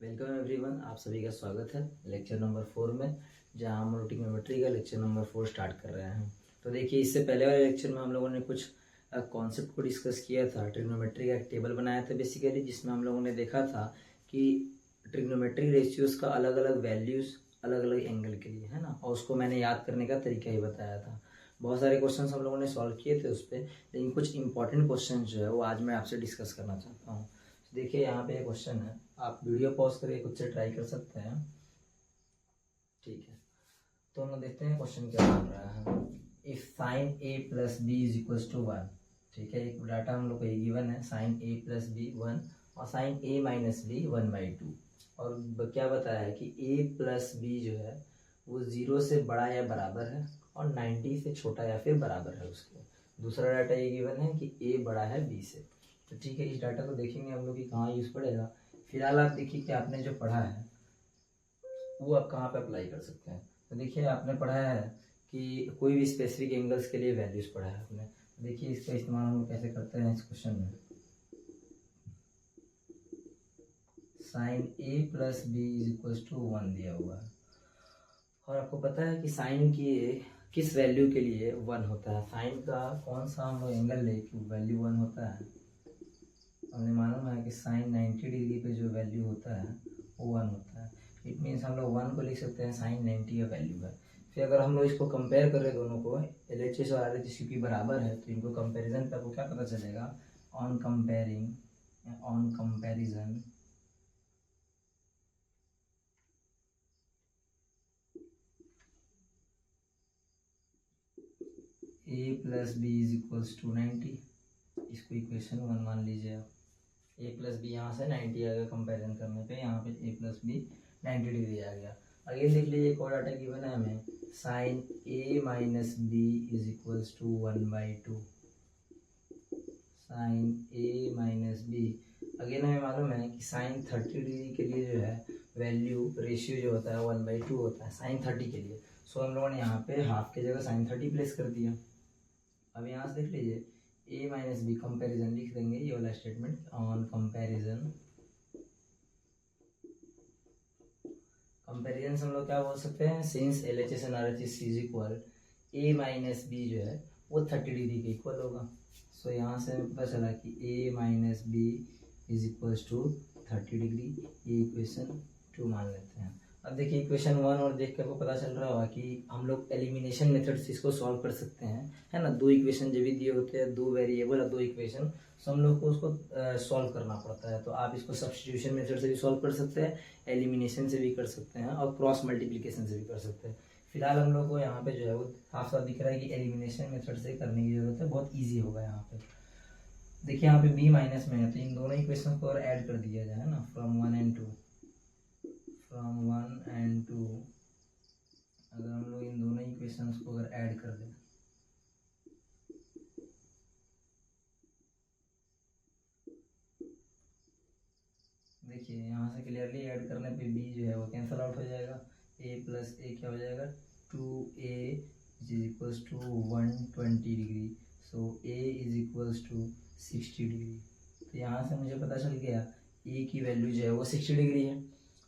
Welcome everyone, आप सभी का स्वागत है लेक्चर नंबर 4 में, जहां हम लोग ट्रिग्नोमेट्री का लेक्चर नंबर 4 स्टार्ट कर रहे हैं। तो देखिए, इससे पहले वाले लेक्चर में हम लोगों ने कुछ कॉन्सेप्ट को डिस्कस किया था। ट्रिग्नोमेट्री का एक टेबल बनाया था बेसिकली, जिसमें हम लोगों ने देखा था कि ट्रिग्नोमेट्रिक रेशियोज का अलग अलग वैल्यूज़ अलग अलग एंगल के लिए है ना, और उसको मैंने याद करने का तरीका ही बताया था। बहुत सारे क्वेश्चन हम लोगों ने सॉल्व किए थे उस पर, लेकिन कुछ इंपॉर्टेंट क्वेश्चन जो है वो आज मैं आपसे डिस्कस करना चाहता हूँ। देखिए, यहाँ पे एक क्वेश्चन है, आप वीडियो पॉज करके खुद से ट्राई कर सकते हैं। ठीक है, तो हम देखते हैं क्वेश्चन क्या बन रहा है। If sine A plus B is equal to 1। ठीक है, एक डाटा हम लोग को ये गिवन है, साइन ए प्लस बी 1 और साइन ए माइनस बी 1/2। और क्या बताया है कि ए प्लस बी जो है वो 0 से बड़ा या बराबर है और 90 से छोटा या फिर बराबर है उसके। दूसरा डाटा ये गिवन है कि ए बड़ा है बी से। तो ठीक है, इस डाटा को देखेंगे हम लोग कि कहाँ यूज़ पड़ेगा। फिलहाल आप देखिए कि आपने जो पढ़ा है वो आप कहाँ पे अप्लाई कर सकते हैं। तो देखिए, आपने पढ़ा है कि कोई भी स्पेसिफिक एंगल्स के लिए वैल्यूज़ पढ़ा है आपने। तो देखिए, इसका इस्तेमाल हम लोग कैसे करते हैं इस क्वेश्चन में। Sine A plus B is equal to 1 दिया हुआ है, और आपको पता है कि साइन की किस वैल्यू के लिए 1 होता है। साइन का कौन सा हम लोग एंगल ले कि वैल्यू 1 होता है। हमने मालूम है कि साइन 90 डिग्री पे जो वैल्यू होता है वो 1 होता है। इट मीन्स हम लोग 1 को लिख सकते हैं साइन 90 का वैल्यू है। फिर अगर हम लोग इसको कंपेयर करें दोनों को, LHS और RHS क्योंकि बराबर है, तो इनको कंपेरिजन पे आपको क्या पता चलेगा। On comparison A plus B is equals to 90। इसको इक्वेशन 1 मान लीजिए आप। ए प्लस बी यहाँ से 90 आ गया, कंपेरिजन करने पे यहाँ पे ए प्लस बी 90 डिग्री आ गया। अगेन देख लीजिए, एक और डाटा गिवन है हमें, sine A minus B is equals to 1/2। Sine A minus B, again हमें मालूम है कि साइन 30 डिग्री के लिए जो है वैल्यू रेशियो जो होता है 1/2 होता है साइन 30 के लिए। सो हम लोगों ने यहाँ पे हाफ की जगह साइन 30 प्लेस कर दिया। अब यहाँ से देख लीजिए, ए माइनस बी कंपेरिजन लिख देंगे, ये वाला स्टेटमेंट ऑन कंपेरिजन हम लोग क्या बोल सकते हैं, since LHS and RHS is equal, A minus B जो है वो 30 डिग्री के इक्वल होगा। सो यहाँ से हमें पता चला कि A minus B is equal to 30 degree. ये इक्वेशन 2 मान लेते हैं। अब देखिए, इक्वेशन 1 और देख के आपको पता चल रहा होगा कि हम लोग एलिमिनेशन मेथड से इसको सॉल्व कर सकते हैं, है ना। दो इक्वेशन जब भी दिए होते हैं, दो वेरिएबल और दो इक्वेशन, तो हम लोग को उसको सॉल्व करना पड़ता है। तो आप इसको सब्स्टिट्यूशन मेथड से भी सॉल्व कर सकते हैं, एलिमिनेशन से भी कर सकते हैं और क्रॉस मल्टीप्लिकेशन से भी कर सकते हैं। फिलहाल हम लोग को यहाँ पे जो है वो साफ साफ दिख रहा है कि एलिमिनेशन मेथड से करने की जरूरत है, बहुत ईजी होगा यहाँ पे। देखिए, यहाँ पे b माइनस में है, तो इन दोनों इक्वेशन को और ऐड कर दिया जाए ना, फ्रॉम 1 and 2। अगर हम लोग इन दोनों इक्वेशंस को अगर ऐड कर दें, देखिए यहाँ से क्लियरली ऐड करने पे b जो है वो कैंसिल आउट हो जाएगा। a प्लस ए क्या हो जाएगा, 2a is equals to 120 degree. So a is equals to 60 degree. तो यहाँ से मुझे पता चल गया a की वैल्यू जो है वो 60 डिग्री है।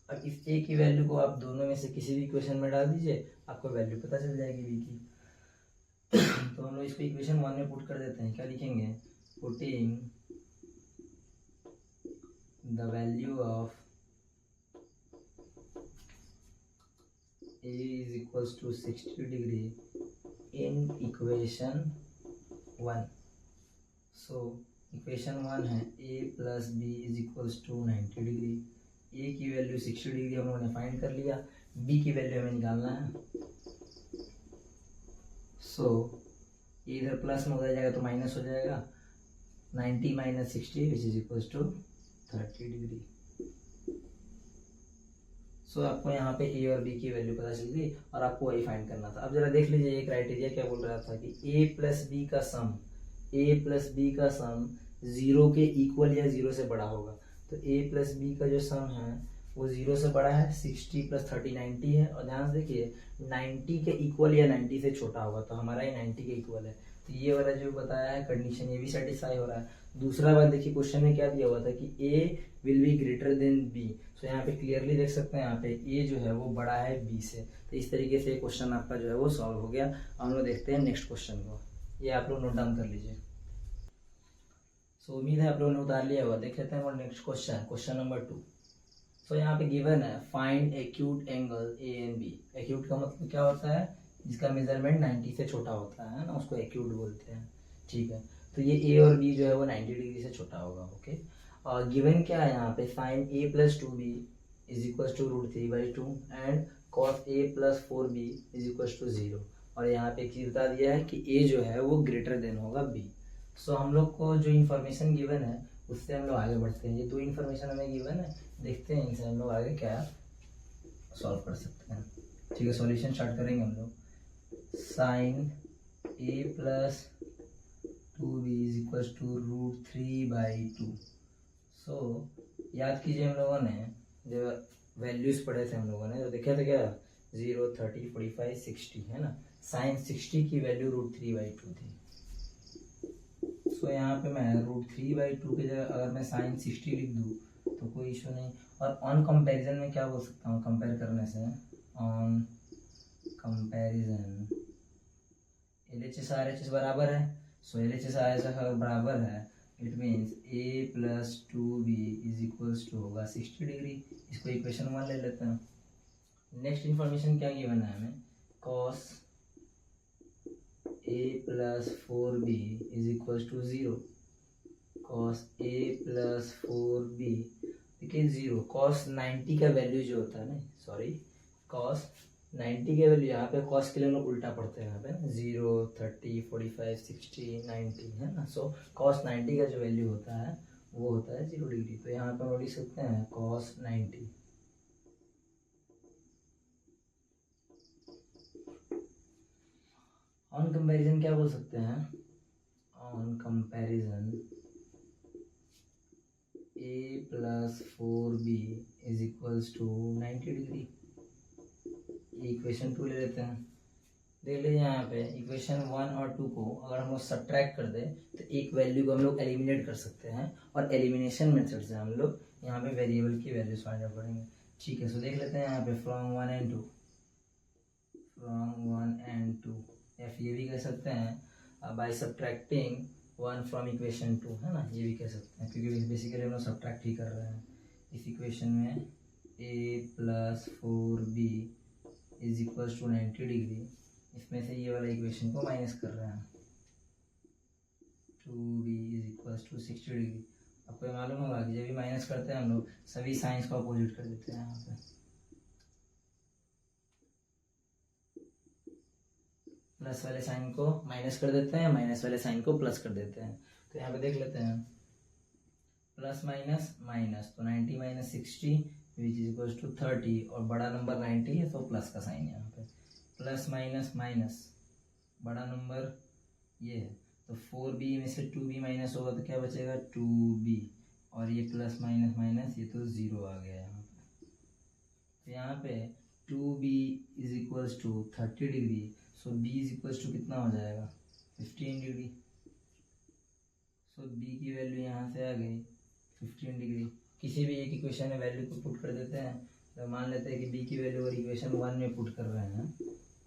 अब इस a की वैल्यू को आप दोनों में से किसी भी इक्वेशन में डाल दीजिए, आपको वैल्यू पता चल जाएगी b की। तो हम लोग इसको इक्वेशन 1 में पुट कर देते हैं। क्या लिखेंगे, putting the value of a is equals to 60 degree in equation 1. So equation 1 है a plus b is equals to 90 degree. a की वैल्यू 60 डिग्री हम लोगों ने फाइंड कर लिया, b की वैल्यू हमें निकालना है। सो इधर प्लस में हो जाएगा तो माइनस हो जाएगा, 90 minus 60 which is equals to 30 degree. So आपको यहाँ पे ए और बी की वैल्यू पता चल गई और आपको वही फाइंड करना था। अब जरा देख लीजिए, ये क्राइटेरिया क्या बोल रहा था कि ए प्लस बी का सम 0 के इक्वल या 0 से बड़ा होगा। तो ए प्लस बी का जो सम है वो 0 से बड़ा है, 60 प्लस 30 90 है, और ध्यान से देखिए 90 के इक्वल या 90 से छोटा होगा, तो हमारा ये 90 के इक्वल है। तो ये वाला जो बताया है कंडीशन, ये भी सेटिस्फाई हो रहा है। दूसरा बात देखिए, क्वेश्चन में क्या दिया हुआ था कि A will be greater than B. So यहाँ पे क्लियरली देख सकते हैं, यहाँ पे ए जो है वो बड़ा है बी से। तो इस तरीके से क्वेश्चन आपका जो है वो सॉल्व हो गया। हम लोग देखते हैं नेक्स्ट क्वेश्चन को, ये आप लोग नोट डाउन कर लीजिए। सो उम्मीद है आप लोगों ने उतार लिया होगा। देख लेते हैं और next question, question number 2। So यहाँ पे गिवन है find acute angle A and B. Acute का मतलब क्या होता है, जिसका मेजरमेंट 90 से छोटा होता है ना, उसको एक्यूट बोलते हैं। ठीक है, तो ये ए और बी जो है वो 90 डिग्री से छोटा होगा। ओके, और गिवन क्या है यहाँ पे, sine A plus 2b is equal to √3/2 and cos A plus 4b is equal to 0। और यहाँ पे एक चीज बता दिया है कि ए जो है वो ग्रेटर देन होगा बी। सो हम लोग को जो इन्फॉर्मेशन गिवन है उससे हम लोग आगे बढ़ते हैं। ये दो इन्फॉर्मेशन हमें गिवन है, देखते हैं इनसे हम लोग आगे क्या सॉल्व कर सकते हैं। ठीक है, सॉल्यूशन स्टार्ट करेंगे हम लोग। Sine A plus 2b is equal to √3/2। So याद कीजिए, हम लोगों ने जब वैल्यूज पढ़े थे हम लोगों ने तो देखा था क्या, 0, 30, 45, 60 है ना। साइन 60 की वैल्यू √3/2 थी। सो यहाँ पे मैं √3/2 की जगह अगर मैं साइन 60 लिख दूँ तो कोई इशू नहीं। और ऑन कंपैरिजन में क्या बोल सकता हूँ, कंपेयर करने से, ऑन कंपैरिजन LHS RHS बराबर है। सो LHS RHS अगर बराबर है, it means a plus 2b is equals to होगा 60 डिग्री। इसको इक्वेशन 1 ले लेते हैं। नेक्स्ट इन्फॉर्मेशन क्या गिवन है हमें, cos a plus 4b is equal to 0। cos a plus 4b देखिए 0, cos 90 का वैल्यू जो होता है ना, सॉरी cos 90 के वैल्यू, यहाँ पे cos के लिए हम लोग उल्टा पढ़ते हैं यहाँ पे, 0, 30, 45, 60, 90 है ना। सो cos 90 का जो वैल्यू होता है वो होता है 0 डिग्री। तो यहाँ पे हम लिख सकते हैं cos 90। ऑन कंपैरिजन क्या बोल सकते हैं, on comparison a plus 4b is equals to 90 degree. Equation 2 ले लेते हैं। देख लीजिए यहाँ पे इक्वेशन 1 और 2 को अगर हम लोग सब्ट्रैक्ट कर दें तो एक वैल्यू को हम लोग एलिमिनेट कर सकते हैं, और एलिमिनेशन मेथड से हम लोग यहाँ पे वेरिएबल की वैल्यू फाइंड आउट करेंगे। ठीक है, सो देख लेते हैं यहाँ पे फ्रॉम 1 and 2, या फिर ये भी कह सकते हैं बाय सब्ट्रैक्टिंग 1 फ्रॉम इक्वेशन 2 है ना, ये भी कह सकते हैं, क्योंकि बेसिकली हम लोग सब्ट्रैक्ट ही कर रहे हैं। इस इक्वेशन में a plus 4b is equal to 90 degree, इसमें से ये वाला इक्वेशन को माइनस कर रहे हैं, 2b is equal to 60 degree. आपको मालूम होगा कि जब भी माइनस करते हैं हम लोग सभी साइंस को अपोजिट कर देते हैं। यहाँ पे प्लस वाले साइन को माइनस कर देते हैं, माइनस वाले साइन को प्लस कर देते हैं। तो यहाँ पे देख लेते हैं, प्लस माइनस माइनस, तो 90 minus 60 which is equal to 30, और बड़ा नंबर 90 है तो प्लस का साइन है यहाँ पे। प्लस माइनस माइनस, बड़ा नंबर ये है तो 4b में से 2b माइनस होगा तो क्या बचेगा 2b, और ये प्लस माइनस माइनस ये तो 0 आ गया यहाँ पे। तो यहाँ पे 2b is equals to 30 degree, so b is equals to कितना हो जाएगा 15 डिग्री। सो b की वैल्यू यहाँ से आ गई 15 डिग्री। किसी भी एक इक्वेशन में वैल्यू को पुट कर देते हैं, तो मान लेते हैं कि b की वैल्यू और इक्वेशन 1 में पुट कर रहे हैं,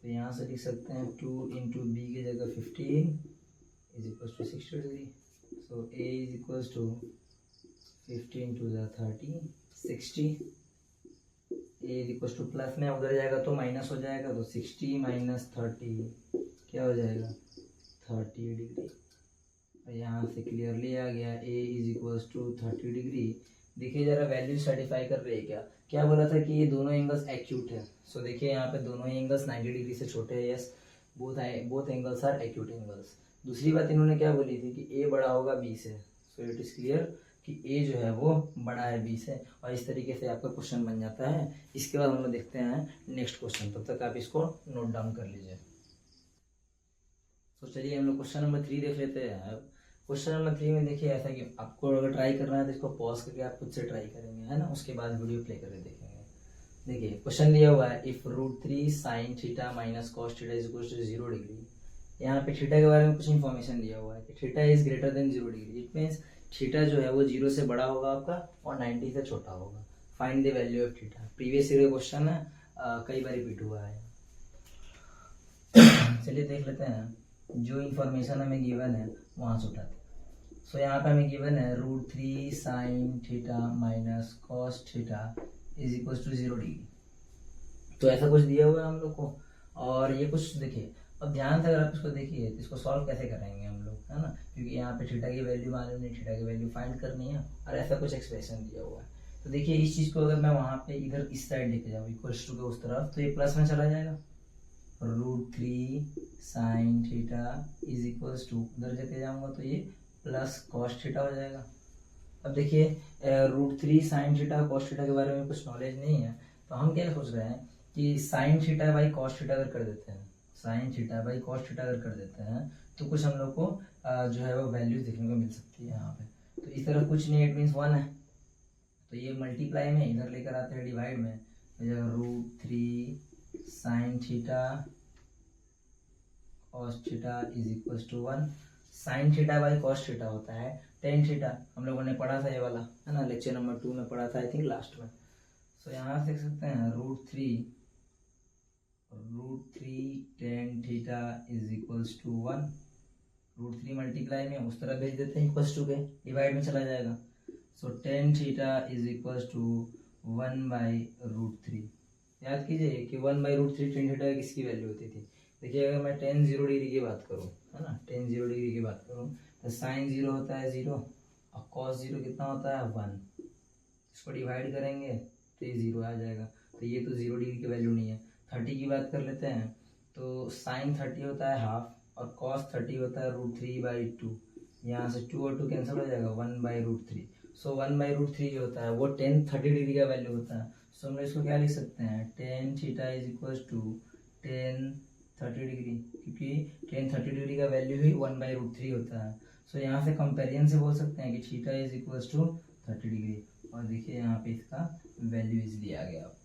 तो यहाँ से लिख सकते हैं 2 इंटू b की जगह 15 is equals to 60 degree. So a is equals to 15 to the 30 60, a is equals to plus में उधर जाएगा तो माइनस हो जाएगा, तो 60 माइनस 30 क्या हो जाएगा 30 डिग्री। और यहाँ से क्लियरली आ गया a is equals to 30 degree. देखिए जरा वैल्यू सर्टिफाई कर रही है क्या, क्या बोला था कि ये दोनों एंगल्स एक्यूट है। सो देखिए यहाँ पे दोनों ही एंगल्स 90 डिग्री से छोटे हैं। Yes, both angles are acute angles. दूसरी बात इन्होंने क्या बोली थी कि a बड़ा होगा b से। सो इट इज क्लियर कि a जो है वो बड़ा है b से, और इस तरीके से आपका क्वेश्चन बन जाता है। इसके बाद हम लोग देखते हैं नेक्स्ट क्वेश्चन, तब तक आप इसको नोट डाउन कर लीजिए। तो चलिए हम लोग क्वेश्चन नंबर 3 देख लेते हैं। क्वेश्चन नंबर 3 में देखिए ऐसा कि आपको अगर ट्राई करना है तो इसको पॉज करके आप खुद से ट्राई करेंगे, है ना, उसके बाद वीडियो प्ले करके देखेंगे। देखिए क्वेश्चन दिया हुआ है, if √3 sin theta minus cos theta is equal to 0 degree. यहाँ पे थीटा के बारे में कुछ इन्फॉर्मेशन दिया हुआ है कि theta is greater than 0 degree. It means theta जो है वो 0 से बड़ा होगा आपका और 90 से छोटा होगा। Find the value of theta. Previous year question है, कई बार रिपीट हुआ है। चलिए देख लेते हैं, जो इन्फॉर्मेशन हमें गिवन है वहाँ से उठाते हैं। सो यहाँ पे हमें गिवन है √3 sine theta minus cos theta is equal to 0 degree. तो ऐसा कुछ दिया हुआ है हम लोग को, और ये कुछ देखिए, अब ध्यान से अगर आप इसको देखिए तो इसको सॉल्व कैसे करेंगे हम लोग, है ना, क्योंकि यहाँ पे थीटा की वैल्यू मालूम नहीं, थीटा की वैल्यू फाइंड करनी है और ऐसा कुछ एक्सप्रेशन दिया हुआ है। तो देखिए इस चीज़ को अगर मैं वहाँ पे इधर इस साइड लेके जाऊँ इक्वल्स टू के उस तरफ, तो ये प्लस में चला जाएगा। √3 sine theta is equals to, उधर लेके जाऊँगा तो ये प्लस कॉस थीटा हो जाएगा। अब देखिए √3 साइन थीटा कॉस थीटा के बारे में कुछ नॉलेज नहीं है, तो हम क्या सोच रहे हैं कि sign theta by cos theta अगर कर देते हैं, sign theta by cos theta अगर कर देते हैं तो कुछ हम लोग को जो है वो वैल्यूज देखने को मिल सकती है यहाँ पे। तो इस तरह कुछ नहीं, इट मीन्स 1 है, तो ये मल्टीप्लाई में इधर लेकर आते हैं डिवाइड में, तो √3 sine theta cos theta is equal to 1। Sine theta by cos theta होता है टेन थीटा, हम लोगों ने पढ़ा था ये वाला, है ना, लेक्चर नंबर 2 में पढ़ा था आई थिंक लास्ट में। सो यहाँ से देख सकते हैं √3 tan theta is equals to 1। √3 multiply में उस तरह भेज देते हैं इक्वल्स टू के, डिवाइड में चला जाएगा। So tan theta is equals to 1/√3। याद कीजिए कि 1/√3 टेन थीटा किसकी वैल्यू होती थी। देखिए अगर मैं tan 0 डिग्री की बात करूँ, है ना, tan 0 डिग्री की बात करूँ तो साइन 0 होता है 0 और cos 0 कितना होता है 1। इसको डिवाइड करेंगे तो ये 0 आ जाएगा, तो ये तो 0 डिग्री की वैल्यू नहीं है। 30 की बात कर लेते हैं तो साइन 30 होता है हाफ और cos 30 होता है √3/2। यहाँ से 2 और 2 कैंसिल हो जाएगा 1/√3। सो 1/√3 होता है वो tan 30 डिग्री का वैल्यू होता है। सो हम लोग इसको क्या लिख सकते हैं, tan theta is equal to tan 30 degree, क्योंकि tan 30 डिग्री का वैल्यू ही 1/√3 होता है। सो यहाँ से कंपेरिजन से बोल सकते हैं कि theta is equal to 30 degree, और देखिए यहाँ पे इसका वैल्यू इज दिया गया आपको।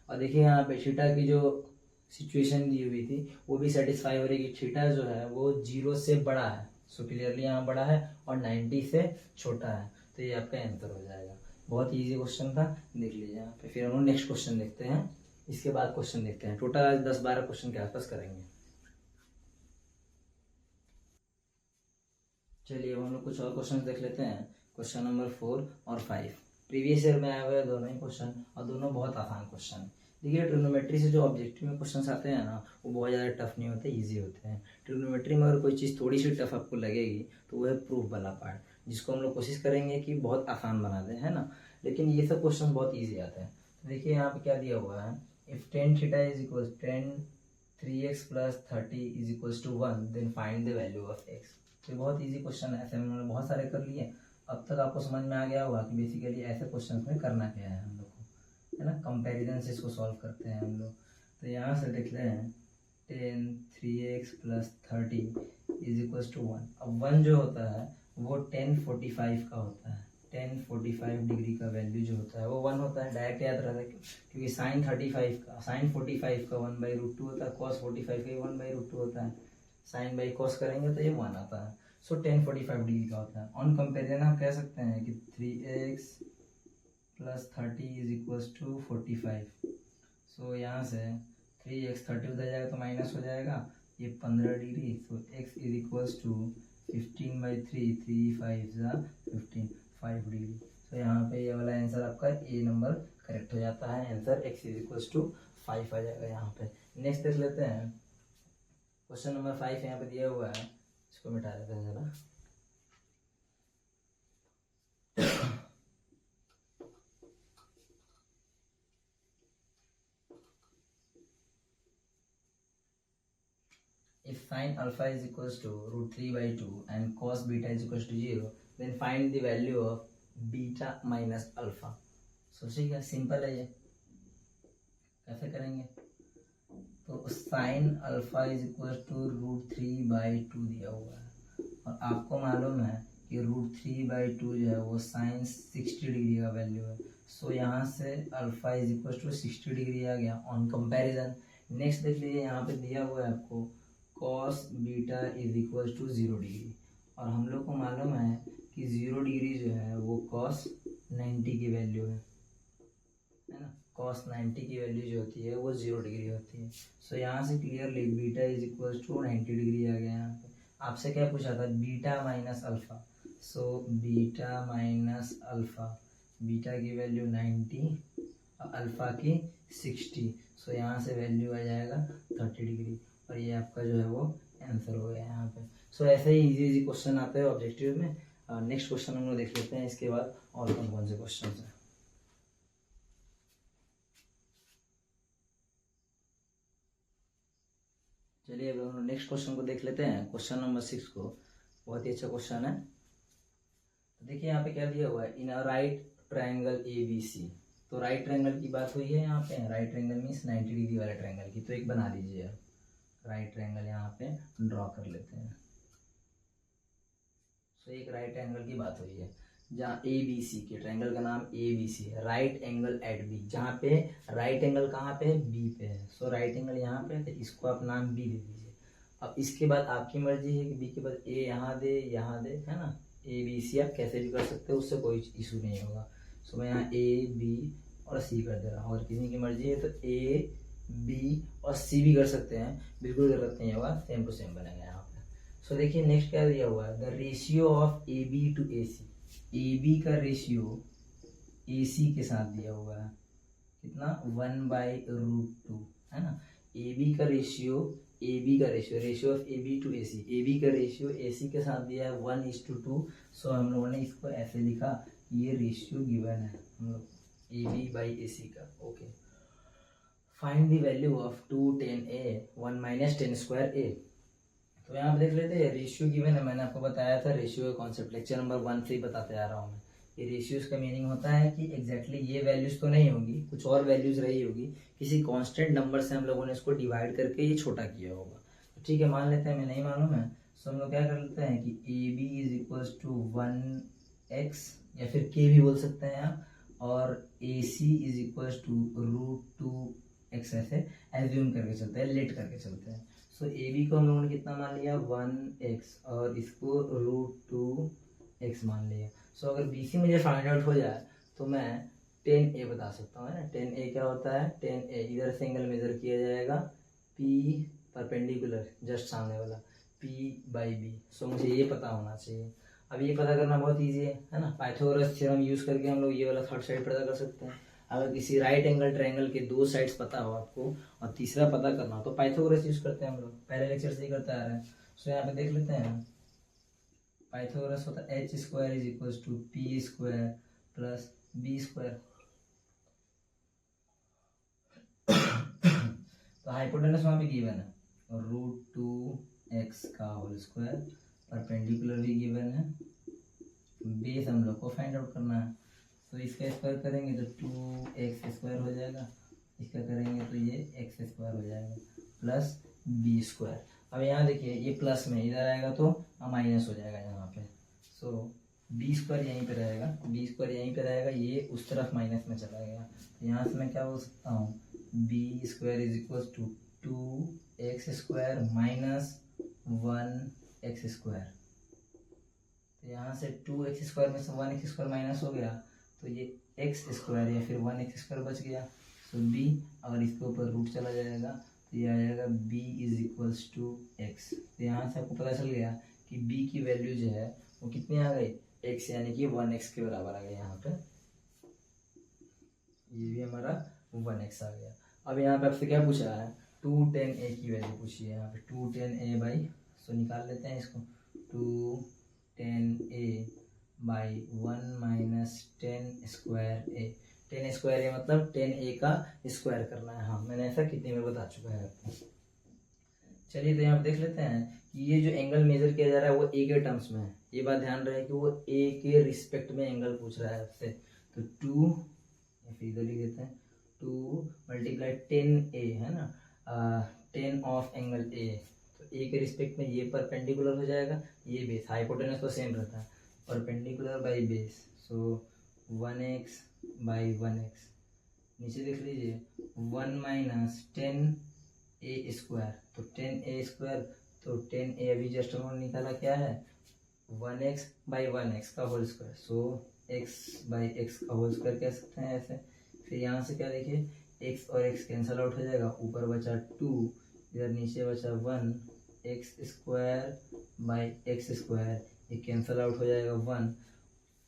और देखिए यहाँ पे थीटा की जो सिचुएशन दी हुई थी वो भी सेटिस्फाई हो रही है कि थीटा जो है वो 0 से बड़ा है। सो क्लियरली यहाँ बड़ा है और 90 से छोटा है, तो ये आपका आंसर हो जाएगा। बहुत इजी क्वेश्चन था, देख लीजिए यहाँ पे। फिर हम लोग नेक्स्ट क्वेश्चन देखते हैं, इसके बाद क्वेश्चन देखते हैं। टोटल आज 10-12 क्वेश्चन के आसपास करेंगे। चलिए हम लोग कुछ और क्वेश्चन देख लेते हैं। क्वेश्चन नंबर 4 और 5 प्रीवियस ईयर में आए हुए दोनों ही क्वेश्चन, और दोनों बहुत आसान क्वेश्चन। देखिए ट्रिग्नोमेट्री से जो ऑब्जेक्टिव में क्वेश्चन आते हैं ना, वो बहुत ज़्यादा टफ नहीं होते, इजी होते हैं। ट्रिग्नोमेट्री में अगर कोई चीज़ थोड़ी सी टफ आपको लगेगी तो वो है प्रूफ वाला पार्ट, जिसको हम लोग कोशिश करेंगे कि बहुत आसान बना दें, है ना, लेकिन ये सब क्वेश्चन बहुत ईजी आते हैं। तो देखिए यहाँ पे क्या दिया हुआ है, if tan theta is equal tan 3x + 30 is equal to 1 then find the value of x। तो बहुत इजी क्वेश्चन है, ऐसे हमने बहुत सारे कर लिए। अब तक आपको समझ में आ गया होगा कि बेसिकली ऐसे क्वेश्चन में करना क्या है हम लोग को, है ना, कंपैरिजन से इसको सॉल्व करते हैं हम लोग। तो यहाँ से लिख रहे हैं tan 3x + 30 is equal to 1। अब 1 जो होता है वो tan 45 का होता है, tan 45 डिग्री का वैल्यू जो होता है वो 1 होता है। डायरेक्ट याद रखा, क्योंकि साइन 45 का 1/√2 होता है, cos 45 का 1/√2 होता है। साइन बाई कॉस करेंगे तो ये 1 आता है। सो tan 45 डिग्री का होता है। ऑन कंपेरिजन आप कह सकते हैं कि 3x + 30 इज इक्वल टू 45। सो यहाँ से 3x 30 उधर जाएगा तो माइनस हो जाएगा, ये 15 degree. So x is equal to 15/3, 3 5 15, 5 degree. तो यहाँ पे ये वाला आंसर आपका ए नंबर करेक्ट हो जाता है। Answer x is equal to 5 आ जाएगा यहाँ पे। नेक्स्ट देख लेते हैं क्वेश्चन नंबर 5 यहाँ पे दिया हुआ है, इसको मिटा देते हैं जरा। If sin alpha is equals to √3/2 and cos beta is equals to 0, then find the value of beta minus alpha। सोचिएगा, सिंपल है ये, कैसे करेंगे। तो sin alpha is equal to √3/2 दिया हुआ है, और आपको मालूम है कि √3/2 जो है वो sin 60 डिग्री का वैल्यू है। सो यहाँ से alpha is equal to 60 degree आ गया ऑन कंपैरिजन। नेक्स्ट देख लीजिए, यहाँ पे दिया हुआ है आपको cos beta is equal to 0 degree, और हम लोग को मालूम है कि 0 डिग्री जो है वो cos 90 की वैल्यू है ना। cos 90 की वैल्यू जो होती है वो 0 डिग्री होती है। सो यहाँ से clearly beta is equal to 90 degree आ गया। यहाँ पे आपसे क्या पूछा था, beta minus alpha. So beta minus alpha, beta की वैल्यू 90 और अल्फा की 60। सो यहाँ से वैल्यू आ जाएगा 30 डिग्री और ये आपका जो है वो आंसर हो गया यहाँ पे। सो ऐसे ही इजी इजी क्वेश्चन आते हैं ऑब्जेक्टिव में। नेक्स्ट क्वेश्चन हम लोग देख लेते हैं इसके बाद और कौन कौन से क्वेश्चन हैं। चलिए अब हम लोग नेक्स्ट क्वेश्चन को देख लेते हैं, क्वेश्चन नंबर 6 को। बहुत ही अच्छा क्वेश्चन है। तो देखिए यहाँ पे क्या दिया हुआ है, इन अ राइट ट्रायंगल ABC। तो राइट ट्रायंगल की बात हुई है यहाँ पे। राइट ट्रायंगल मीन्स 90 डिग्री वाले ट्रायंगल की। तो एक बना लीजिए आप, राइट ट्रायंगल यहाँ पे ड्रॉ कर लेते हैं। सो एक राइट एंगल की बात हुई है जहाँ ABC के ट्रायंगल का नाम ABC है, राइट एंगल एट B, जहाँ पे राइट एंगल कहाँ पे है, B पे है। सो राइट एंगल यहाँ पे है तो इसको आप नाम B दे दीजिए। अब इसके बाद आपकी मर्जी है कि B के बाद A यहाँ दे, यहाँ दे, है ना। ABC आप कैसे भी कर सकते हो, उससे कोई इशू नहीं होगा। सो मैं यहाँ A B और C कर दे रहा हूँ। अगर किसी की मर्जी है तो A B और C भी कर सकते हैं, बिल्कुल जरूरत नहीं होगा, सेम टू सेम बनेगा यहाँ पे। सो देखिए नेक्स्ट क्या दिया हुआ है, the ratio of AB to AC। AB का रेशियो AC के साथ दिया हुआ है कितना, 1/√2, है ना। AB का ratio ratio of AB to AC, AB का रेशियो AC के साथ दिया है 1:2। सो हम लोगों ने इसको ऐसे लिखा, ये रेशियो गिवन है हम लोग AB/AC का। Okay, find the value of 2tan A 1 - tan² A। तो यहाँ पे देख लेते हैं, रेशियो गिवन है। मैंने आपको बताया था रेशियो का कॉन्सेप्ट लेक्चर नंबर 1 से ही बताते आ रहा हूँ मैं। ये रेशियोज का मीनिंग होता है कि एग्जैक्टली ये वैल्यूज तो नहीं होगी, कुछ और वैल्यूज रही होगी, किसी कांस्टेंट नंबर से हम लोगों ने इसको डिवाइड करके ये छोटा किया होगा। तो ठीक है, मान लेते हैं, मैं नहीं मालूम है। सो हम लोग क्या कर लेते हैं कि AB is equals to 1x या फिर k भी बोल सकते हैं आप, और AC is equals to √2x, ऐसे एज्यूम करके चलते हैं, लेट करके चलते हैं। सो AB को हम लोगों ने कितना मान लिया, 1x, और इसको √2x मान लिया। सो अगर BC मुझे फाइंड आउट हो जाए तो मैं 10A बता सकता हूँ, है ना। 10A क्या होता है, 10A इधर से एंगल मेजर किया जाएगा P परपेंडिकुलर, जस्ट सामने वाला, P/B। सो मुझे ये पता होना चाहिए। अब ये पता करना बहुत ईजी है ना। पाइथागोरस थ्योरम यूज करके हम लोग ये वाला थर्ड साइड पता कर सकते हैं। अगर किसी राइट एंगल ट्रायंगल के 2 साइड्स पता हो आपको और तीसरा पता करना हो तो पाइथागोरस यूज करते हैं हम लोग, पहले लेक्चर से ही करते आ रहे हैं। सो यहाँ पे देख लेते हैं, पाइथागोरस होता है h² is equal to P² plus B²। तो हाइपोटेनस वहाँ पे गिवन है, √2x का होल स्क्वायर, परपेंडिकुलर भी गिवन है, बेस हम लोग को फाइंड आउट करना है। तो इसका स्क्वायर करेंगे तो 2x² हो जाएगा, इसका करेंगे तो ये x² हो जाएगा, प्लस B²। अब यहाँ देखिए ये प्लस में इधर आएगा तो माइनस हो जाएगा यहाँ पे। सो B² यहीं पे रहेगा, B² यहीं पे रहेगा, ये उस तरफ माइनस में चला गया। तो यहाँ से मैं क्या बोल सकता हूँ, B² is equal to 2x² minus 1x²। तो यहाँ से 2x² में से 1x² माइनस हो गया तो ये x² या फिर 1x² बच गया। सो b, अगर इसके ऊपर रूट चला जाएगा तो ये आ जाएगा b is equals to x। तो यहाँ से आपको पता चल गया कि b की वैल्यू जो है वो कितनी आ गई, x, यानी कि 1x के बराबर आ गई यहाँ पे। ये भी हमारा 1x आ गया। अब यहाँ पे आपसे क्या पूछा है, 2tan A की वैल्यू पूछी है यहाँ पे, 2tan A सो निकाल लेते हैं इसको, 2tan A/1 - tan² A। tan² मतलब 10A का स्क्वायर करना है। हाँ, मैंने ऐसा कितने में बता चुका है आपको। चलिए तो यहाँ पे देख लेते हैं कि ये जो एंगल मेजर किया जा रहा है वो A के टर्म्स में है। ये बात ध्यान रहे कि वो A के रिस्पेक्ट में एंगल पूछ रहा है आपसे। तो 2 या फिर इधर लिख देते हैं, 2 × 10A, है ना, 10 ऑफ एंगल A। तो A के रिस्पेक्ट में ये परपेंडिकुलर हो जाएगा, ये बेस, हाइपोटेनस तो सेम रहता है, perpendicular by base. So 1x/1x, नीचे देख लीजिए 1 - 10A²। तो 10A², तो 10A अभी जस्ट हमने निकाला क्या है, 1x बाई 1x का whole square, so x by X का होल स्क्वायर कह सकते हैं ऐसे। फिर यहाँ से क्या देखिए, x और x कैंसल आउट हो जाएगा, ऊपर बचा 2, इधर नीचे बचा 1, x square by x square, ये कैंसल आउट हो जाएगा 1,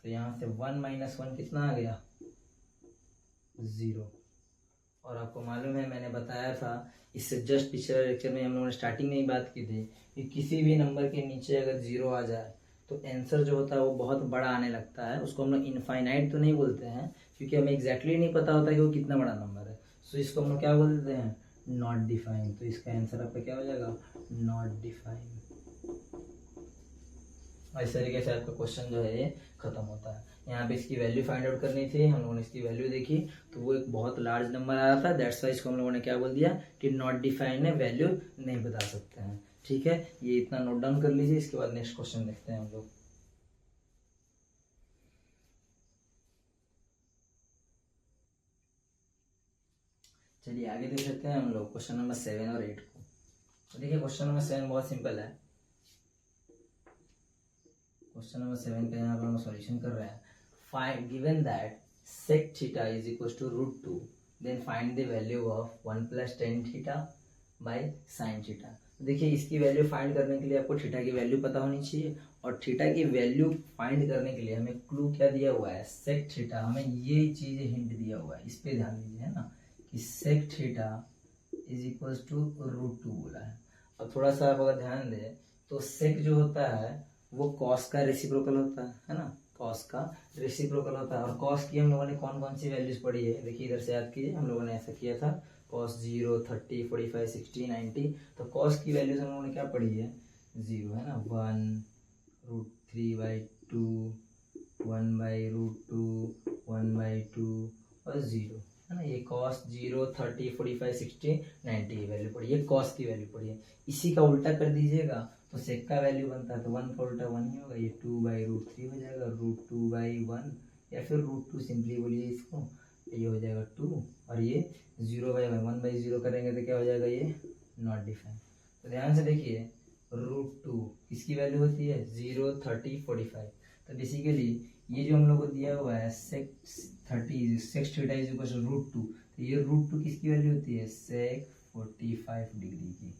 तो यहाँ से 1 माइनस 1 कितना आ गया, 0। और आपको मालूम है मैंने बताया था इससे जस्ट पिछले लेक्चर में हम लोगों ने स्टार्टिंग में ही बात की थी कि किसी भी नंबर के नीचे अगर 0 आ जाए तो आंसर जो होता है वो बहुत बड़ा आने लगता है। उसको हम लोग इनफाइनाइट तो नहीं बोलते हैं क्योंकि हमें एग्जैक्टली नहीं पता होता कि वो कितना बड़ा नंबर है, सो इसको हम लोग क्या बोल देते हैं, नॉट डिफाइन। तो इसका आंसर आपका क्या हो जाएगा, नॉट डिफाइन। इस तरीके से आपका क्वेश्चन जो है ये खत्म होता है। यहाँ पे इसकी वैल्यू फाइंड आउट करनी थी, हम लोगों ने इसकी वैल्यू देखी तो वो एक बहुत लार्ज नंबर आ रहा था, दैट्स वाई इसको हम लोगों ने क्या बोल दिया कि नॉट डिफाइंड है, वैल्यू नहीं बता सकते हैं। ठीक है, ये इतना नोट डाउन कर लीजिए। इसके बाद नेक्स्ट क्वेश्चन देखते हैं हम लोग। चलिए आगे देख लेते हैं हम लोग क्वेश्चन नंबर 7 और 8 को। तो देखिए क्वेश्चन नंबर 7 बहुत सिंपल है। क्वेश्चन नंबर 7 का यहाँ पर हम सॉल्यूशन कर रहे हैं। Find given that sec theta is equal to √2, then find the value of 1 plus tan theta by sine theta. देखिए इसकी वैल्यू फाइंड करने के लिए आपको थीटा की वैल्यू पता होनी चाहिए, और थीटा की वैल्यू फाइंड करने के लिए हमें क्लू क्या दिया हुआ है, sec थीटा। हमें ये चीज हिंट दिया हुआ है, इस पे ध्यान दीजिए है ना, कि sec theta is equal to √2 बोला है। अब थोड़ा सा आप अगर ध्यान दें तो sec जो होता है वो cos का रेसिप्रोकल होता है ना, cos का रेसिप्रोकल होता है। और cos की हम लोगों ने कौन कौन सी वैल्यूज पढ़ी है, देखिए इधर से याद कीजिए, हम लोगों ने ऐसा किया था cos 0, 30, 45, 60, 90। तो cos की वैल्यूज हम लोगों ने क्या पढ़ी है, 0 है ना, 1 √3/2, 1/√2, 1/2 और 0 है ना। ये cos 0, 30, 45, 60, 90 की वैल्यू पड़ी है, cos की वैल्यू पड़ी है। इसी का उल्टा कर दीजिएगा तो sec का वैल्यू बनता है, तो 1 का उल्टा 1 ही होगा, ये 2/√3 हो जाएगा, √2/1, या फिर √2 सिंपली बोलिए इसको, ये हो जाएगा 2, और ये 0/1, 1/0 करेंगे तो क्या हो जाएगा, ये नॉट डिफाइन। तो ध्यान से देखिए √2 किसकी वैल्यू होती है, 0, 30, 45। तो बेसिकली ये जो हम लोग को दिया हुआ है sec theta is equal to √2, तो ये √2 किसकी वैल्यू होती है, sec 45 डिग्री की।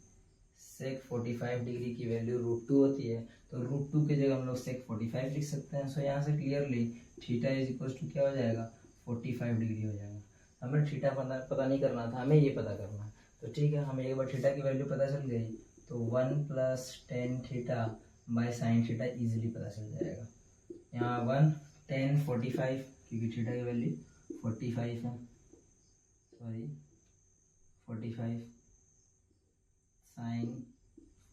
sec 45 डिग्री की वैल्यू √2 होती है, तो √2 की जगह हम लोग sec 45 लिख सकते हैं। सो यहाँ से clearly theta is equal to क्या हो जाएगा, 45 डिग्री हो जाएगा। हमें थीटा पता नहीं करना था, हमें ये पता करना है। तो ठीक है, हमें एक बार थीटा की वैल्यू पता चल गई तो 1 plus tan theta by sine theta easily पता चल जाएगा। यहाँ 1 10 45, क्योंकि थीटा की वैल्यू 45 है, सॉरी 45 साइन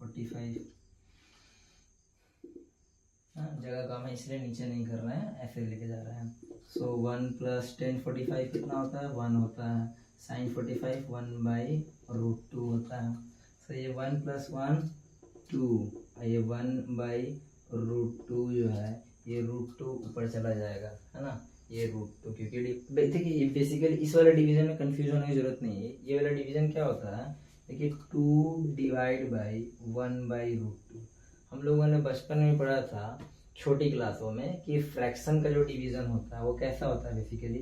45, हाँ जगह कम है इसलिए नीचे नहीं कर रहे हैं, ऐसे लेके जा रहे हैं। सो 1 प्लस 10 45 कितना होता है, 1 होता है, साइन 45 1/√2 होता है। सो ये 1 प्लस 1 2, ये 1/√2 जो है ये √2 ऊपर चला जाएगा है ना, ये √2, क्योंकि देखिए बेसिकली इस वाले डिवीजन में कंफ्यूज होने की जरूरत नहीं है। ये वाला डिवीजन क्या होता है, देखिए 2/1/√2। हम लोगों ने बचपन में पढ़ा था छोटी क्लासों में कि फ्रैक्शन का जो डिवीजन होता है वो कैसा होता है, बेसिकली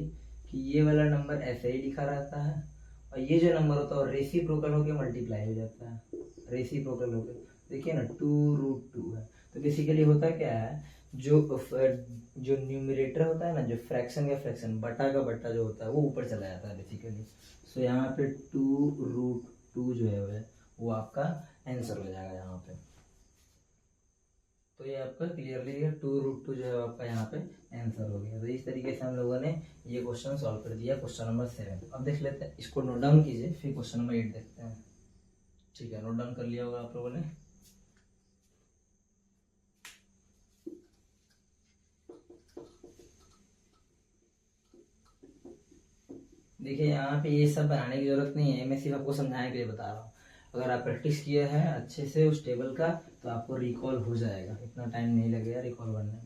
कि ये वाला नंबर ऐसे ही लिखा रहता है, और ये जो नंबर होता है वो रेसिप्रोकल होकर मल्टीप्लाई हो जाता है, रेसिप्रोकल होकर। देखिए ना 2√2 है, तो बेसिकली होता क्या है, जो न्यूमरेटर होता है ना, जो फ्रैक्शन का फ्रैक्शन, बटा का बटा जो होता है वो ऊपर चला जाता है बेसिकली। सो यहाँ पे 2√2 जो है वो आपका आंसर हो जाएगा यहाँ पे। तो ये आपका क्लियरली 2√2 जो है आपका यहाँ पे आंसर हो गया। तो इस तरीके से हम लोगों ने ये क्वेश्चन सॉल्व कर दिया, क्वेश्चन नंबर 7। अब देख लेते हैं, इसको नोट डाउन कीजिए, फिर क्वेश्चन नंबर 8 देखते हैं। ठीक है, नोट डाउन कर लिया होगा आप लोगों ने। देखिए यहाँ पे ये सब बनाने की जरूरत नहीं है, मैं सिर्फ आपको समझाने के लिए बता रहा हूँ। अगर आप प्रैक्टिस किए हैं अच्छे से उस टेबल का तो आपको रिकॉल हो जाएगा, इतना टाइम नहीं लगेगा रिकॉल बनने में,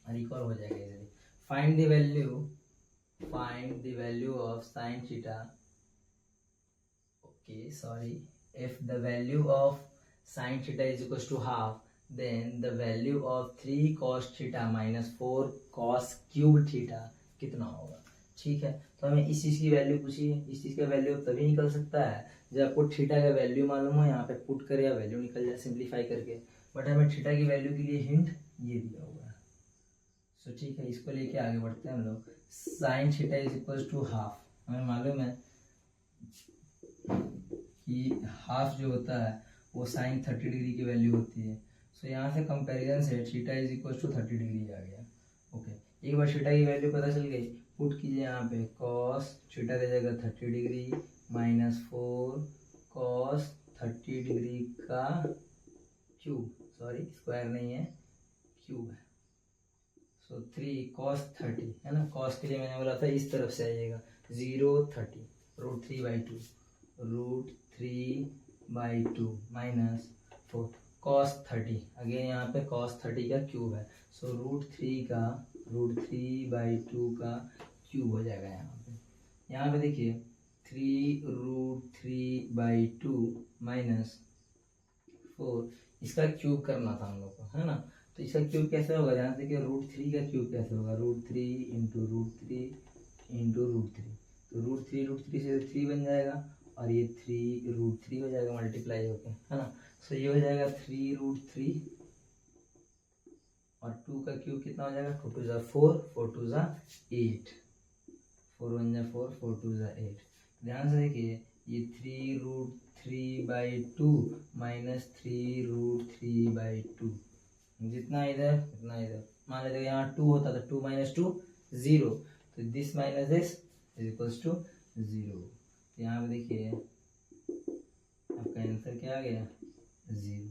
रिकॉल हो जाएगा easily. Find the value of sine theta, okay sorry, if the value of sine theta is equal to half, then the value of 3 cos theta minus 4 cos cube theta कितना होगा। ठीक है, तो हमें इस चीज़ की वैल्यू पूछी है। इस चीज़ का वैल्यू तभी निकल सकता है जब आपको थीटा का वैल्यू मालूम हो, यहाँ पे पुट करे या वैल्यू निकल जाए सिंप्लीफाई करके। बट हमें थीटा की वैल्यू के लिए हिंट ये दिया हुआ है। सो ठीक है, इसको लेके आगे बढ़ते हैं हम लोग। Sine theta is equal to half. हमें मालूम है कि हाफ जो होता है वो साइन 30 डिग्री की वैल्यू होती है। सो यहाँ से कंपैरिजन से theta is equal to 30 degree आ गया। ओके, एक बार थीटा की वैल्यू पता चल गई, पुट कीजिए यहाँ पे कॉस थीटा की जगह 30 डिग्री माइनस 4 कॉस 30 डिग्री का क्यूब, सॉरी स्क्वायर नहीं है क्यूब है। सो 3 cos 30 है ना। cos के लिए मैंने बोला था इस तरफ से आइएगा 0 30 √3/2 √3/2 माइनस 4 cos 30 अगेन यहाँ पे cos 30 का क्यूब है। सो √3/2 का क्यूब हो जाएगा यहाँ पे देखिए 3√3/2 माइनस 4, इसका क्यूब करना था हम लोग को, है ना। तो इसका क्यूब कैसे होगा, ध्यान से देखिए √3 का क्यूब कैसे होगा, √3 इंटू √3 इंटू √3। तो √3 से 3 बन जाएगा और ये 3 √3 हो जाएगा मल्टीप्लाई होके, है ना। सो ये हो जाएगा 3√3 और 2 का क्यूब कितना हो जाएगा, 2 2 4 4 2 8 4 1 4 4 2 8। ध्यान से देखिए ये 3√3/2 माइनस 3√3/2, जितना इधर उतना इधर। मान लेते हैं यहाँ 2 होता था, 2 माइनस 2 0, तो this minus this is equals to 0। तो यहाँ पे देखिए आपका आंसर क्या आ गया, 0।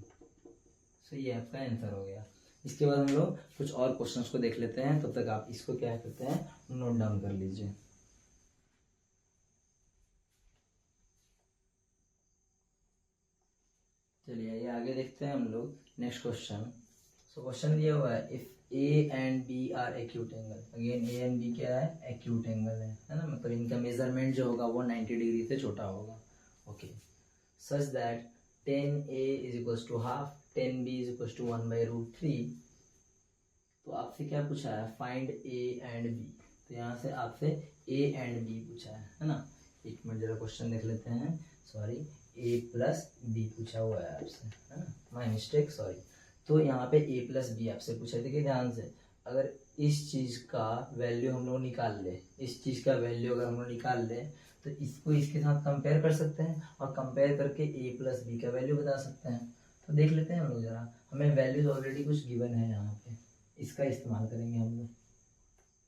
सो ये आपका आंसर हो गया। इसके बाद हम लोग कुछ और क्वेश्चंस को देख लेते हैं, तब तक आप इसको क्या करते हैं, नोट डाउन कर लीजिए। चलिए ये आगे देखते हैं हम लोग नेक्स्ट क्वेश्चन। सो क्वेश्चन दिया हुआ है, if A and B are acute angle. Again A and B क्या है, एक्यूट एंगल है ना। मतलब इनका मेजरमेंट जो होगा वो 90 डिग्री से छोटा होगा। Okay, such that 10a is equals to half 10b is equals to 1/√3। तो आपसे क्या पूछा है, फाइंड ए एंड बी। तो यहाँ से आपसे ए एंड बी पूछा है ना। एक मिनट जरा क्वेश्चन देख लेते हैं। सॉरी, a प्लस बी पूछा हुआ है आपसे, है ना, माई मिस्टेक, सॉरी। तो यहाँ पे a प्लस बी आपसे पूछा है। देखिए ध्यान से, अगर इस चीज़ का वैल्यू हम लोग निकाल ले, इस चीज़ का वैल्यू अगर हम लोग निकाल ले तो इसको इसके साथ कंपेयर कर सकते हैं और कंपेयर करके a प्लस बी का वैल्यू बता सकते हैं। तो देख लेते हैं हम लोग जरा। हमें वैल्यूज ऑलरेडी कुछ गिवन है यहाँ पे, इसका इस्तेमाल करेंगे हम लोग।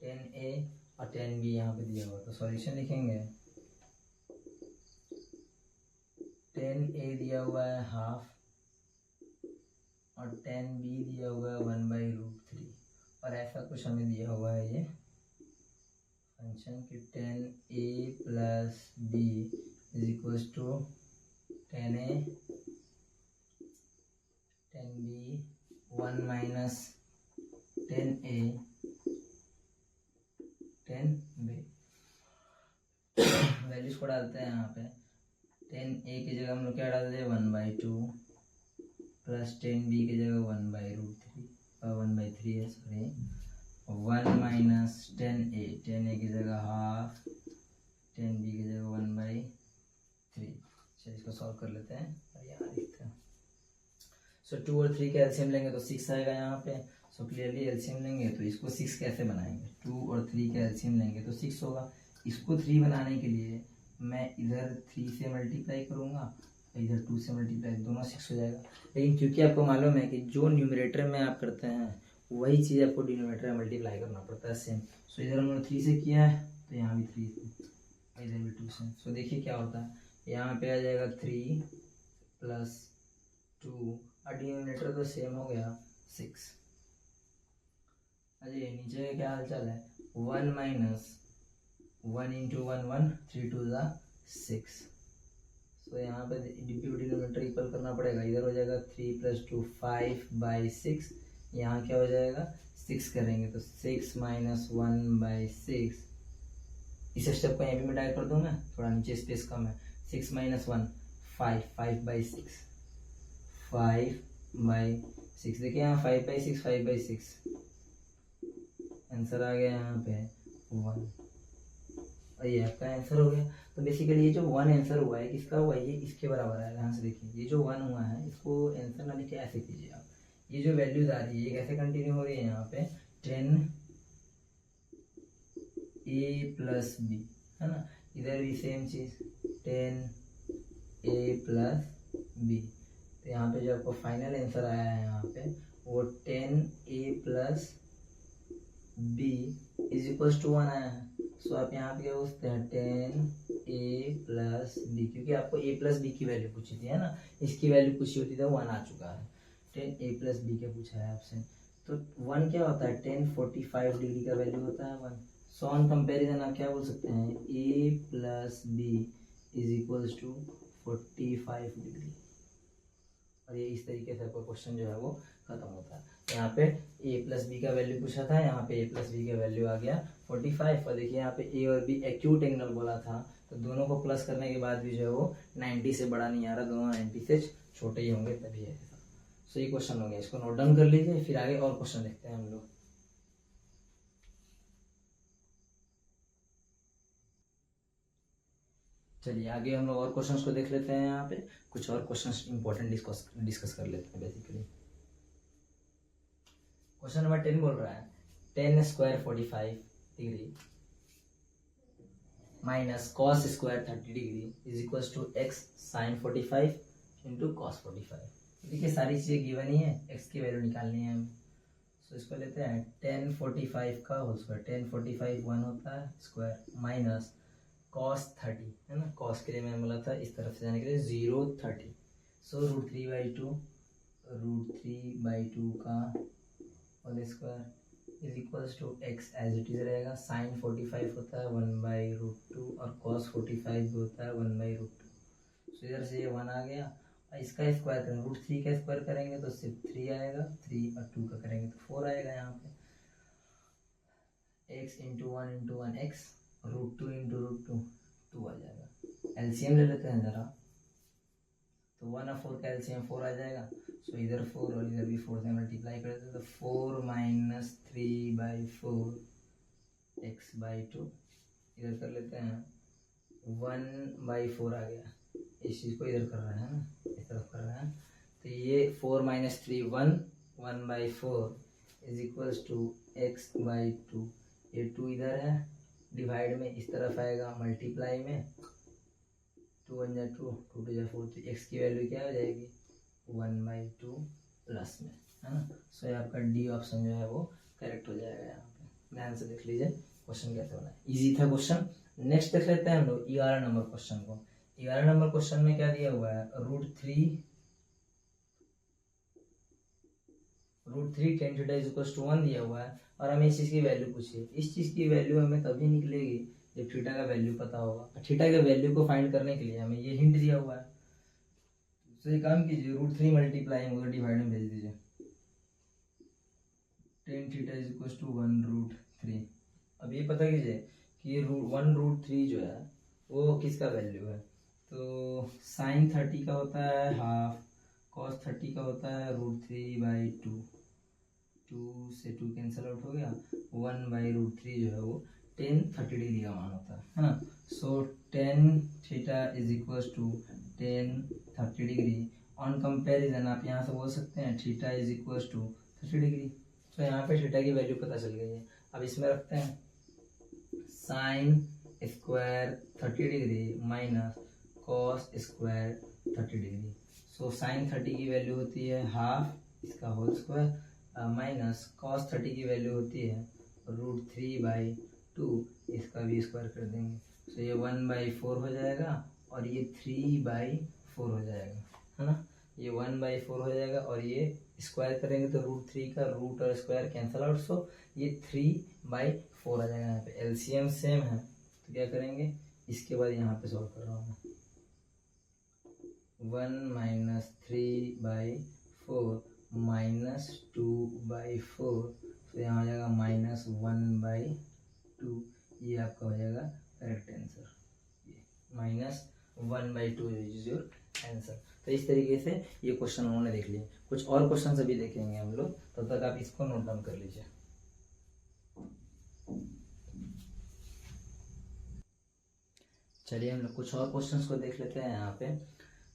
10a और 10b यहाँ पे दिया हुआ, तो सॉल्यूशन लिखेंगे। 10a दिया हुआ है हाफ और 10b दिया हुआ है 1/√3 और ऐसा कुछ हमें दिया हुआ है ये फंक्शन कि 10a plus B is equals to 10a 10b 1 minus 10a 10b। Values को डालते हैं यहाँ पे। 10a की जगह हम लोग क्या डालते हैं, 1/2 प्लस 10b की जगह 1/√3 1/3 है, सॉरी 1 माइनस 10a की जगह हाफ 10b की जगह 1/3। चलिए इसको सॉल्व कर लेते हैं और यहाँ लिखते हैं। सो 2 और 3 का एलसीएम लेंगे तो 6 आएगा यहाँ पे। सो क्लियरली एलसीएम लेंगे तो इसको 6 कैसे बनाएंगे, 2 और 3 का एलसीएम लेंगे तो 6 होगा। इसको 3 बनाने के लिए मैं इधर 3 से मल्टीप्लाई करूँगा, इधर 2 से मल्टीप्लाई, दोनों 6 हो जाएगा। लेकिन क्योंकि आपको मालूम है कि जो न्यूमरेटर में आप करते हैं वही चीज़ आपको डिनोमिनेटर में मल्टीप्लाई करना पड़ता है सेम। सो इधर हमने 3 से किया है तो यहाँ भी 3 से, इधर भी 2 से। सो देखिए क्या होता है, यहाँ पे आ जाएगा 3 प्लस 2 और डिनोमिनेटर तो सेम हो गया 6। अरे नीचे क्या हाल चाल है, 1 माइनस 1 इंटू 1 1 3 2 6। सो यहाँ पे डिनोमिनेटर इक्वल करना पड़ेगा। इधर हो जाएगा 3 प्लस 2 5/6, यहाँ क्या हो जाएगा 6 करेंगे तो 6 माइनस 1/6। इस स्टेप को यहाँ भी मिटाई कर दूँ मैं, थोड़ा नीचे स्पेस कम है। 6 माइनस 1 5 5/6 6 देखिए यहाँ 5/6 5/6 आंसर आ गया यहाँ पे 1 और ये आपका आंसर हो गया। तो बेसिकली ये जो 1 आंसर हुआ है किसका हुआ है, ये इसके बराबर आएगा। यहाँ से देखिए ये जो 1 हुआ है इसको आंसर ना लिखे ऐसे कीजिए आप, ये जो वैल्यूज आ रही है ये कैसे कंटिन्यू हो रही है यहाँ पे 10a + b है ना, इधर भी सेम चीज 10a + b। तो यहाँ पे जो आपको फाइनल आंसर आया है यहाँ पे वो 10a + b = 1 आया है। सो आप यहाँ पे क्या पूछते हैं 10a + b, क्योंकि आपको a + b की वैल्यू पूछी थी है ना, इसकी वैल्यू पूछी होती तो 1 आ चुका है। 10a + b क्या पूछा है आपसे, तो 1 क्या होता है 10 45 डिग्री का वैल्यू होता है 1। सो ऑन कंपेरिजन आप क्या बोल सकते हैं a + b = 45 डिग्री। और ये इस तरीके से आपका क्वेश्चन जो है वो खत्म होता है। यहाँ पे a + b का वैल्यू पूछा था, यहाँ पे a + b का वैल्यू आ गया 45। और देखिए यहाँ पे a और b एक्यूट एंगल बोला था, तो दोनों को प्लस करने के बाद भी जो है वो 90 से बड़ा नहीं आ रहा, दोनों 90 से छोटे ही होंगे तभी है। सो ये क्वेश्चन हो गया, इसको नोट डाउन कर लीजिए, फिर आगे और क्वेश्चन देखते हैं हम लोग। चलिए आगे हम लोग और क्वेश्चंस को देख लेते हैं। यहाँ पे कुछ और क्वेश्चंस इंपॉर्टेंट डिस्कस कर लेते हैं। बेसिकली क्वेश्चन नंबर 10 बोल रहा है 10 square 45 degree minus cos square 30 degree = x sin 45 × cos 45। देखिए सारी चीजें गिवन ही है, x की वैल्यू निकालनी है हमें। सो इसको लेते हैं 10 45 का होल स्क्वायर, 10 45 1 होता है स्क्वायर माइनस cos 30 है ना, cos के लिए मैंने बोला था इस तरफ से जाने के लिए 0 30। सो √3/2 √3/2 का whole square = x as it is रहेगा। sin 45 होता है 1/√2 और cos 45 भी होता है 1/√2। सो इधर से ये 1 आ गया और इसका स्क्वायर करेंगे √3 का स्क्वायर करेंगे तो सिर्फ 3 आएगा, 3 और 2 का करेंगे तो 4 आएगा। यहाँ पे x × 1 × 1 x √2 × √2 2 आ जाएगा। एलसीएम ले लेते हैं जरा, तो 1 और 4 का एलसीएम 4 आ जाएगा। सो इधर 4 और इधर भी 4 से मल्टीप्लाई कर देते तो 4 - 3/4 x/2 इधर कर लेते हैं 1/4 आ गया। इस चीज़ को इधर कर रहे हैं ना, इस तरफ कर रहे हैं, तो ये 4 - 3 1 1/4 = x/2। ये 2 इधर है डिवाइड में, इस तरफ आएगा मल्टीप्लाई में, 2 1 जा 2 2 2 जा 4, तो x की वैल्यू क्या हो जाएगी 1/2 प्लस में है ना। सो ये आपका डी ऑप्शन जो है वो करेक्ट हो जाएगा। यहाँ पे ध्यान से देख लीजिए क्वेश्चन कैसे बना है, इजी था क्वेश्चन। नेक्स्ट देख लेते हैं हम लोग 11 नंबर क्वेश्चन को। 11 नंबर क्वेश्चन में क्या दिया हुआ है √3 tan θ = 1 दिया हुआ है और हमें इस चीज़ की वैल्यू पूछी है। इस चीज़ की वैल्यू हमें तभी निकलेगी जब थीटा का वैल्यू पता होगा। थीटा के वैल्यू को फाइंड करने के लिए हमें ये हिंट दिया हुआ है। तो ये काम कीजिए √3 मल्टीप्लाई उधर डिवाइड में भेज दीजिए, tan θ = 1√3। अब ये पता कीजिए कि 1√3 जो है वो किसका वैल्यू है, तो sin 30 का होता है हाफ, cos 30 का होता है √3/2, 2 से 2 कैंसिल आउट हो गया, 1/√3 जो है वो tan 30 डिग्री का मान होता है ना। सो tan θ = tan 30 degree. On comparison आप यहाँ से बोल सकते हैं θ = 30 डिग्री। तो यहाँ पे थीटा की वैल्यू पता चल गई है। अब इसमें रखते हैं sin square 30 degree minus cos square 30 degree. So sin 30 की वैल्यू होती है हाफ इसका होल स्क्वायर माइनस cos 30 की वैल्यू होती है √3/2 इसका भी स्क्वायर कर देंगे। सो ये 1/4 हो जाएगा और ये 3/4 हो जाएगा है ना। ये 1/4 हो जाएगा और ये स्क्वायर करेंगे तो √3 का रूट और स्क्वायर कैंसल आउट। सो ये 3/4 आ जाएगा। यहाँ पे एलसीएम सेम है तो क्या करेंगे, इसके बाद यहाँ पे सॉल्व कर रहा हूँ 1 - 3/4 -2/4, तो यहाँ आ जाएगा -1/2। ये आपका हो जाएगा correct answer, -1/2 is your answer. तो इस तरीके से ये क्वेश्चन उन्होंने देख लिए। कुछ और क्वेश्चन अभी देखेंगे हम लोग, तब तक आप इसको नोट डाउन कर लीजिए। चलिए हम लोग कुछ और क्वेश्चंस को देख लेते हैं। यहाँ पे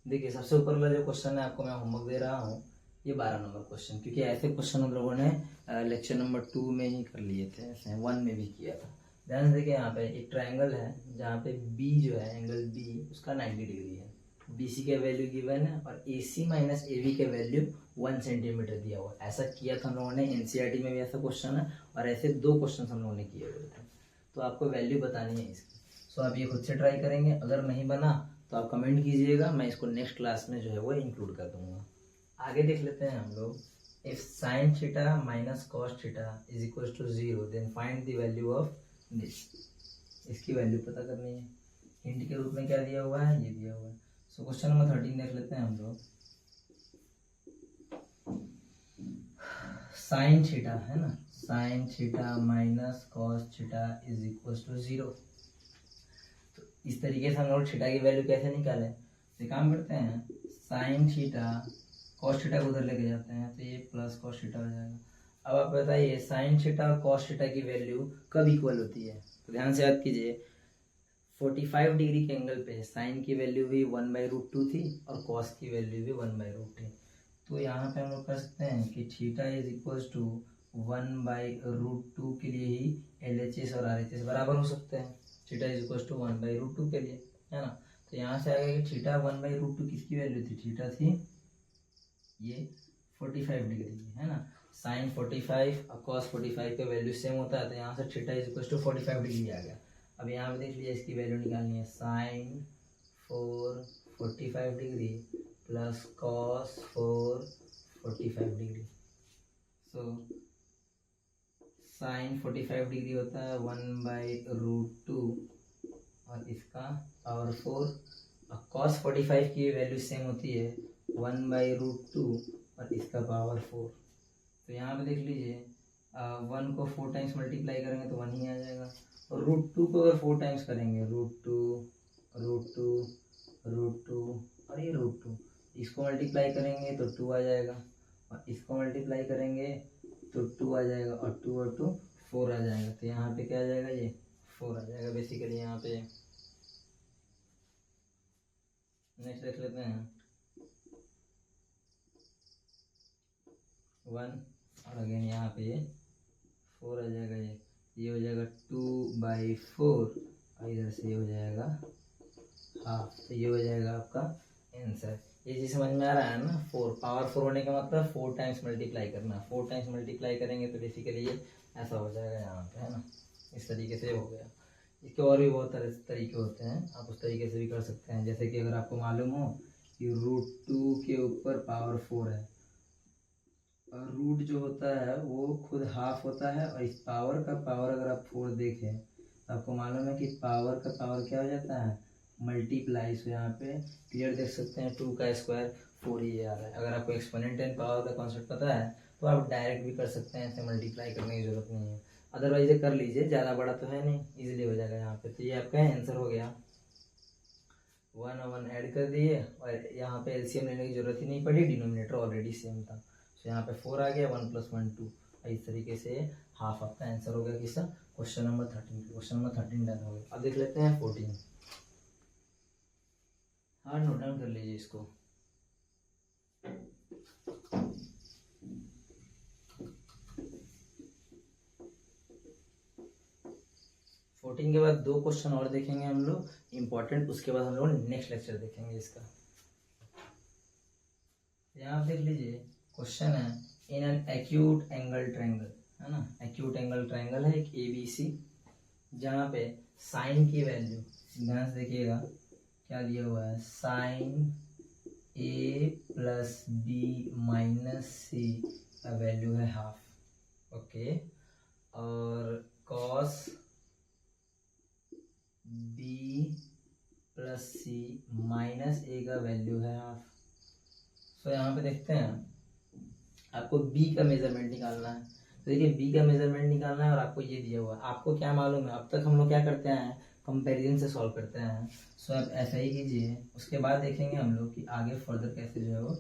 देखिए सबसे ऊपर वाला जो क्वेश्चन है आपको मैं होमवर्क दे रहा हूँ, ये 12 नंबर क्वेश्चन, क्योंकि ऐसे क्वेश्चन हम लोगों ने लेक्चर नंबर 2 में ही कर लिए थे, ऐसे 1 में भी किया था। ध्यान से देखिए यहाँ पे एक ट्रायंगल है जहाँ पे बी जो है, एंगल बी उसका 90 डिग्री है, BC का वैल्यू गिवन है और AC माइनस AB का वैल्यू 1 सेंटीमीटर दिया हुआ है। ऐसा किया था हम लोगों ने, NCERT में भी ऐसा क्वेश्चन है और ऐसे 2 क्वेश्चन हम लोगों ने किए हुए थे। तो आपको वैल्यू बतानी है इसकी। सो आप ये खुद से ट्राई करेंगे, अगर नहीं बना तो आप कमेंट कीजिएगा, मैं इसको नेक्स्ट क्लास में जो है वो इंक्लूड कर दूंगा। आगे देख लेते हैं हम लोग। If sine theta minus cos theta is equal to 0 then find the value of this. इसकी वैल्यू पता करनी है। हिंट के रूप में क्या दिया हुआ है, ये दिया हुआ है। सो क्वेश्चन नंबर 13 देख लेते हैं हम लोग। साइन थीटा है ना, sine theta minus cos theta is equal to 0। तो इस तरीके से हम लोग थीटा की वैल्यू कैसे निकालें, तो काम करते हैं, साइन थीटा कॉस थीटा को उधर लेके जाते हैं तो ये प्लस कॉस थीटा हो जाएगा। अब आप बताइए साइन थीटा और कॉस थीटा की वैल्यू कब इक्वल होती है, तो ध्यान से याद कीजिए 45 डिग्री के एंगल पे साइन की वैल्यू भी 1/√2 थी और कॉस की वैल्यू भी 1/√2 थी। तो यहाँ पे हम लोग कर सकते हैं कि थीटा इज इक्वल टू 1/√2 के लिए ही LHS और RHS बराबर हो सकते हैं। थीटा इज इक्वल टू 1/√2 के लिए, है ना। तो यहाँ से आएगा कि थीटा 1/√2 किसकी वैल्यू थी, थीटा थी ये 45 डिग्री की, है ना। साइन 45 और कॉस 45 का वैल्यू सेम होता है, तो यहाँ से theta is equal to 45 degree आ गया। अब यहाँ पे देख लीजिए इसकी वैल्यू निकालनी है, sine 45 degree plus cos 45 degree. So sine 45 degree होता है 1/√2 और इसका पावर 4, और कॉस 45 की वैल्यू सेम होती है 1/√2 और इसका पावर 4। तो यहाँ पे देख लीजिए 1 को 4 टाइम्स मल्टीप्लाई करेंगे तो 1 ही आ जाएगा, और √2 को अगर 4 टाइम्स करेंगे √2 और ये √2, इसको मल्टीप्लाई करेंगे तो 2 आ जाएगा, और इसको मल्टीप्लाई करेंगे तो 2 आ जाएगा, और 2 और 2 4 आ जाएगा। तो यहाँ पे क्या आ जाएगा, ये 4 आ जाएगा बेसिकली। यहाँ पे नेक्स्ट देख लेते हैं 1 और अगेन यहाँ पे ये 4 आ जाएगा, ये हो जाएगा 2/4 और इधर से ये हो जाएगा हाफ। तो ये हो जाएगा आपका आंसर। ये चीज़ समझ में आ रहा है ना। 4 पावर 4 होने का मतलब 4 टाइम्स मल्टीप्लाई करना, 4 टाइम्स मल्टीप्लाई करेंगे तो बेसिकली ये ऐसा हो जाएगा यहाँ पे, है ना। इस तरीके से हो गया। इसके और भी बहुत तरीके होते हैं, आप उस तरीके से भी कर सकते हैं। जैसे कि अगर आपको मालूम हो कि √2 के ऊपर पावर 4 है, और रूट जो होता है वो खुद हाफ होता है, और इस पावर का पावर अगर आप 4 देखें तो आपको मालूम है कि पावर का पावर क्या हो जाता है, मल्टीप्लाई। सो यहाँ पे क्लियर देख सकते हैं 2 का स्क्वायर 4 ही आ रहा है। अगर आपको एक्सपोनेंट एंड पावर का कॉन्सेप्ट पता है तो आप डायरेक्ट भी कर सकते हैं, ऐसे मल्टीप्लाई करने की जरूरत नहीं है। अदरवाइज कर लीजिए, ज़्यादा बड़ा तो है नहीं, इजीली हो जाएगा यहाँ पे। तो ये आपका आंसर हो गया। 1 और 1 ऐड कर दिए, और यहाँ पे एलसीएम लेने की जरूरत ही नहीं पड़ी, डिनोमिनेटर ऑलरेडी सेम था। तो यहाँ पे 4 आ गया, 1 + 1 2। इस तरीके से हाफ आपका आंसर हो गया किसका, question number 13। Question number 13 done हो गया। अब देख लेते हैं 14। हाँ नोट डाउन कर लीजिए इसको। के बाद 2 क्वेश्चन और देखेंगे हम लोग इम्पोर्टेंट, उसके बाद हम लोग नेक्स्ट लेक्चर देखेंगे इसका। यहाँ देख लीजिए क्वेश्चन है, in an acute angle triangle, है ना। एक्यूट एंगल ट्रायंगल है एक ABC, जहाँ पे साइन की वैल्यू ध्यान से देखिएगा क्या दिया हुआ है, साइन A + B - C का वैल्यू है हाफ, ओके। और कॉस B + C - A का वैल्यू है हाफ। सो यहाँ पे देखते हैं आपको B का मेजरमेंट निकालना है। तो देखिए B का मेजरमेंट निकालना है और आपको ये दिया हुआ है। आपको क्या मालूम है, अब तक हम लोग क्या करते हैं, कंपैरिजन से सॉल्व करते हैं। सो आप ऐसा ही कीजिए, उसके बाद देखेंगे हम लोग कि आगे फर्दर कैसे जो है वो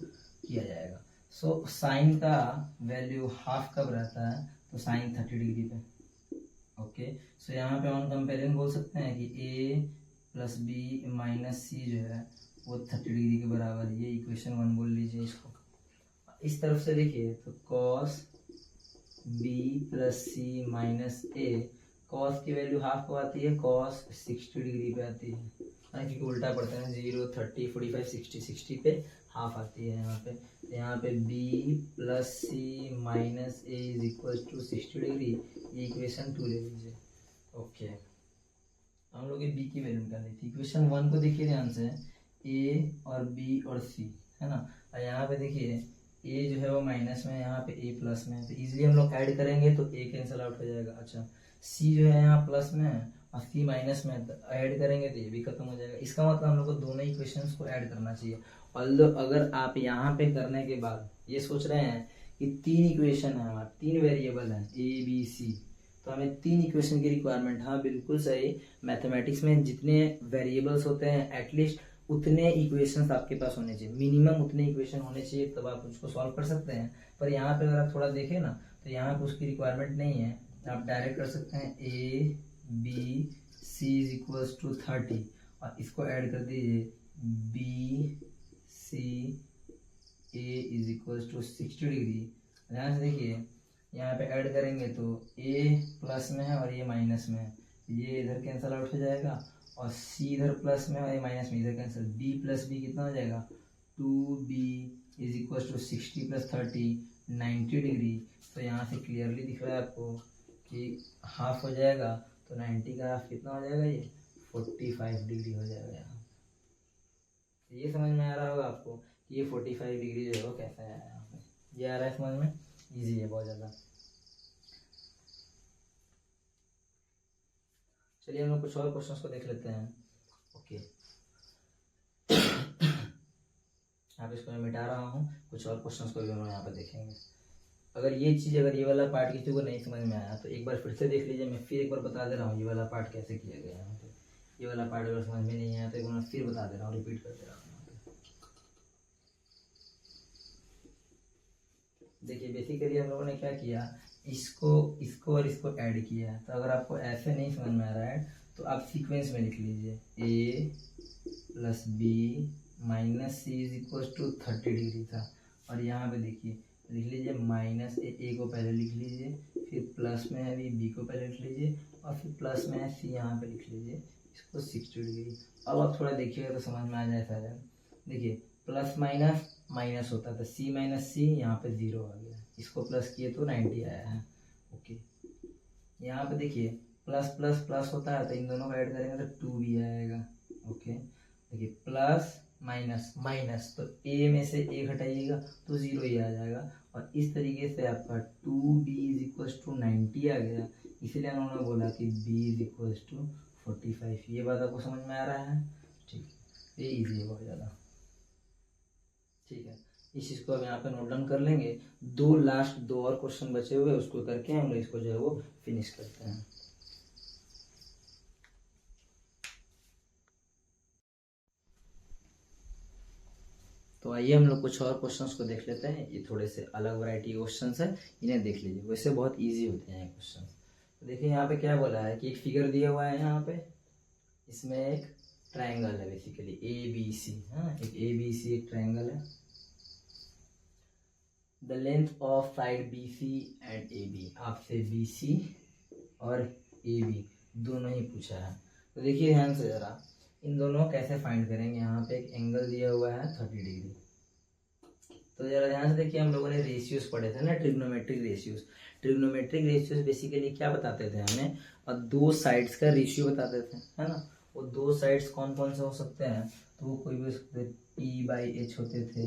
किया जाएगा। सो साइन का वैल्यू हाफ कब रहता है, तो साइन 30 डिग्री पे। ओके, सो यहाँ पे ऑन कंपेरिजन बोल सकते हैं कि a प्लस बी माइनस सी जो है वो 30 डिग्री के बराबर है। ये इक्वेशन 1 बोल लीजिए इसको। इस तरफ से देखिए तो cos b plus C minus ए, कॉस की वैल्यू हाफ को आती है, cos 60 डिग्री पे आती है, क्योंकि उल्टा पड़ता है 0 30 45 60 60 पे हाफ आती है यहाँ पे। तो यहाँ पे b plus C minus A is equal to 60 degree, ये इक्वेशन 2 ले लीजिए। ओके, हम लोग ये b की वैल्यू निकाली थी। इक्वेशन 1 को देखिए ध्यान से, a और b और c है ना, और यहाँ पे देखिए a जो है वो माइनस में है, यहाँ पे a प्लस में है, तो इजीली हम लोग ऐड करेंगे तो a कैंसिल आउट हो जाएगा। अच्छा, c जो है यहाँ प्लस में है और c माइनस में है, तो ऐड करेंगे तो ये भी खत्म हो जाएगा। इसका मतलब हम लोग को दोनों इक्वेशंस को ऐड करना चाहिए। और अगर आप यहाँ पे करने के बाद ये सोच रहे हैं कि 3 इक्वेशन है हमारे, 3 वेरिएबल है a b c, तो हमें 3 इक्वेशन की रिक्वायरमेंट, हाँ बिल्कुल सही। मैथमेटिक्स में जितने वेरिएबल्स होते हैं एटलीस्ट उतने इक्वेशंस आपके पास होने चाहिए, मिनिमम उतने इक्वेशन होने चाहिए, तब आप उसको सॉल्व कर सकते हैं। पर यहाँ पे अगर आप थोड़ा देखें ना तो यहाँ पे उसकी रिक्वायरमेंट नहीं है, आप डायरेक्ट कर सकते हैं a b c is equals to 30 और इसको ऐड कर दीजिए b c a is equals to 60 degree. ध्यान से देखिए, यहाँ पे ऐड करेंगे तो a प्लस में है और ये माइनस में है, ये इधर कैंसिल आउट हो जाएगा, और c इधर प्लस में है, ये माइनस में, इधर कैंसिल, b प्लस बी कितना हो जाएगा 2b is equal to 60 plus 30 90 degree. तो यहाँ से क्लियरली दिख रहा है आपको कि हाफ हो जाएगा, तो 90 का हाफ कितना हो जाएगा, ये 45 डिग्री हो जाएगा यहाँ। तो ये समझ में आ रहा होगा आपको कि ये 45 डिग्री जो है वो कैसे आया यहाँ पे, ये आ रहा है समझ में, ईजी है बहुत ज़्यादा। चलिए हम लोग कुछ और क्वेश्चंस को देख लेते हैं। ओके, आप इसको मैं मिटा रहा हूँ, कुछ और क्वेश्चंस को भी हम लोग यहाँ पे देखेंगे। अगर ये वाला पार्ट किसी को नहीं समझ में आया तो एक बार फिर से देख लीजिए, मैं फिर एक बार बता दे रहा हूँ ये वाला पार्ट कैसे किया गया है यहाँ पे। ये वाला पार्ट अगर समझ में नहीं आया तो एक बार फिर बता दे रहा हूँ, रिपीट कर दे रहा हूँ। देखिए बेसिकली हम लोगों ने क्या किया, इसको और इसको ऐड किया। तो अगर आपको ऐसे नहीं समझ में आ रहा है तो आप सीक्वेंस में लिख लीजिए, a plus B minus C is equal to 30 degree था, और यहाँ पे देखिए लिख लीजिए माइनस ए को पहले लिख लीजिए, फिर प्लस में है बी को पहले लिख लीजिए, और फिर प्लस में है सी यहाँ पे लिख लीजिए, इसको 60 डिग्री। अब आप थोड़ा देखिएगा तो समझ में आ जाए सारा। देखिए प्लस माइनस माइनस होता था, सी माइनस सी यहाँ पे 0 आ गया, इसको प्लस किए तो 90 आया है। ओके, यहाँ पे देखिए प्लस प्लस प्लस होता है तो इन दोनों को ऐड करेंगे तो 2 भी आएगा। ओके, देखिए प्लस माइनस माइनस, तो a में से a घटाइएगा तो 0 ही आ जाएगा, और इस तरीके से आपका 2b इज इक्वल टू 90 आ गया। इसीलिए उन्होंने बोला कि b इज इक्वल टू 45। ये बात आपको समझ में आ रहा है? ठीक, ये इजी है बहुत ज़्यादा। ठीक है, इस चीज़ को अब यहाँ पे नोट डाउन कर लेंगे। लास्ट दो और क्वेश्चन बचे हुए, उसको करके हम लोग इसको जो है वो फिनिश करते हैं। तो आइए हम लोग कुछ और क्वेश्चंस को देख लेते हैं। ये थोड़े से अलग वैरायटी क्वेश्चंस है, इन्हें देख लीजिए, वैसे बहुत इजी होते हैं क्वेश्चन। तो देखिए यहाँ पे क्या बोला है कि एक फिगर दिया हुआ है यहाँ पे, इसमें एक ट्राइंगल है बेसिकली ABC, हाँ एक ABC एक ट्राइंगल है। The length of side BC and AB, आपसे BC और AB दोनों ही पूछा है। तो देखिए ध्यान से जरा, इन दोनों कैसे फाइंड करेंगे। यहाँ पे एक एंगल दिया हुआ है 30 डिग्री। तो जरा ध्यान से देखिए, हम लोगों ने रेशियोज पढ़े थे ना, trigonometric ratios. Trigonometric ratios basically क्या बताते थे हमें, और दो साइड्स का रेशियो बताते थे, है ना। वो दो साइड्स कौन कौन से हो सकते हैं, तो वो कोई भी हो सकते थे, P/H होते थे,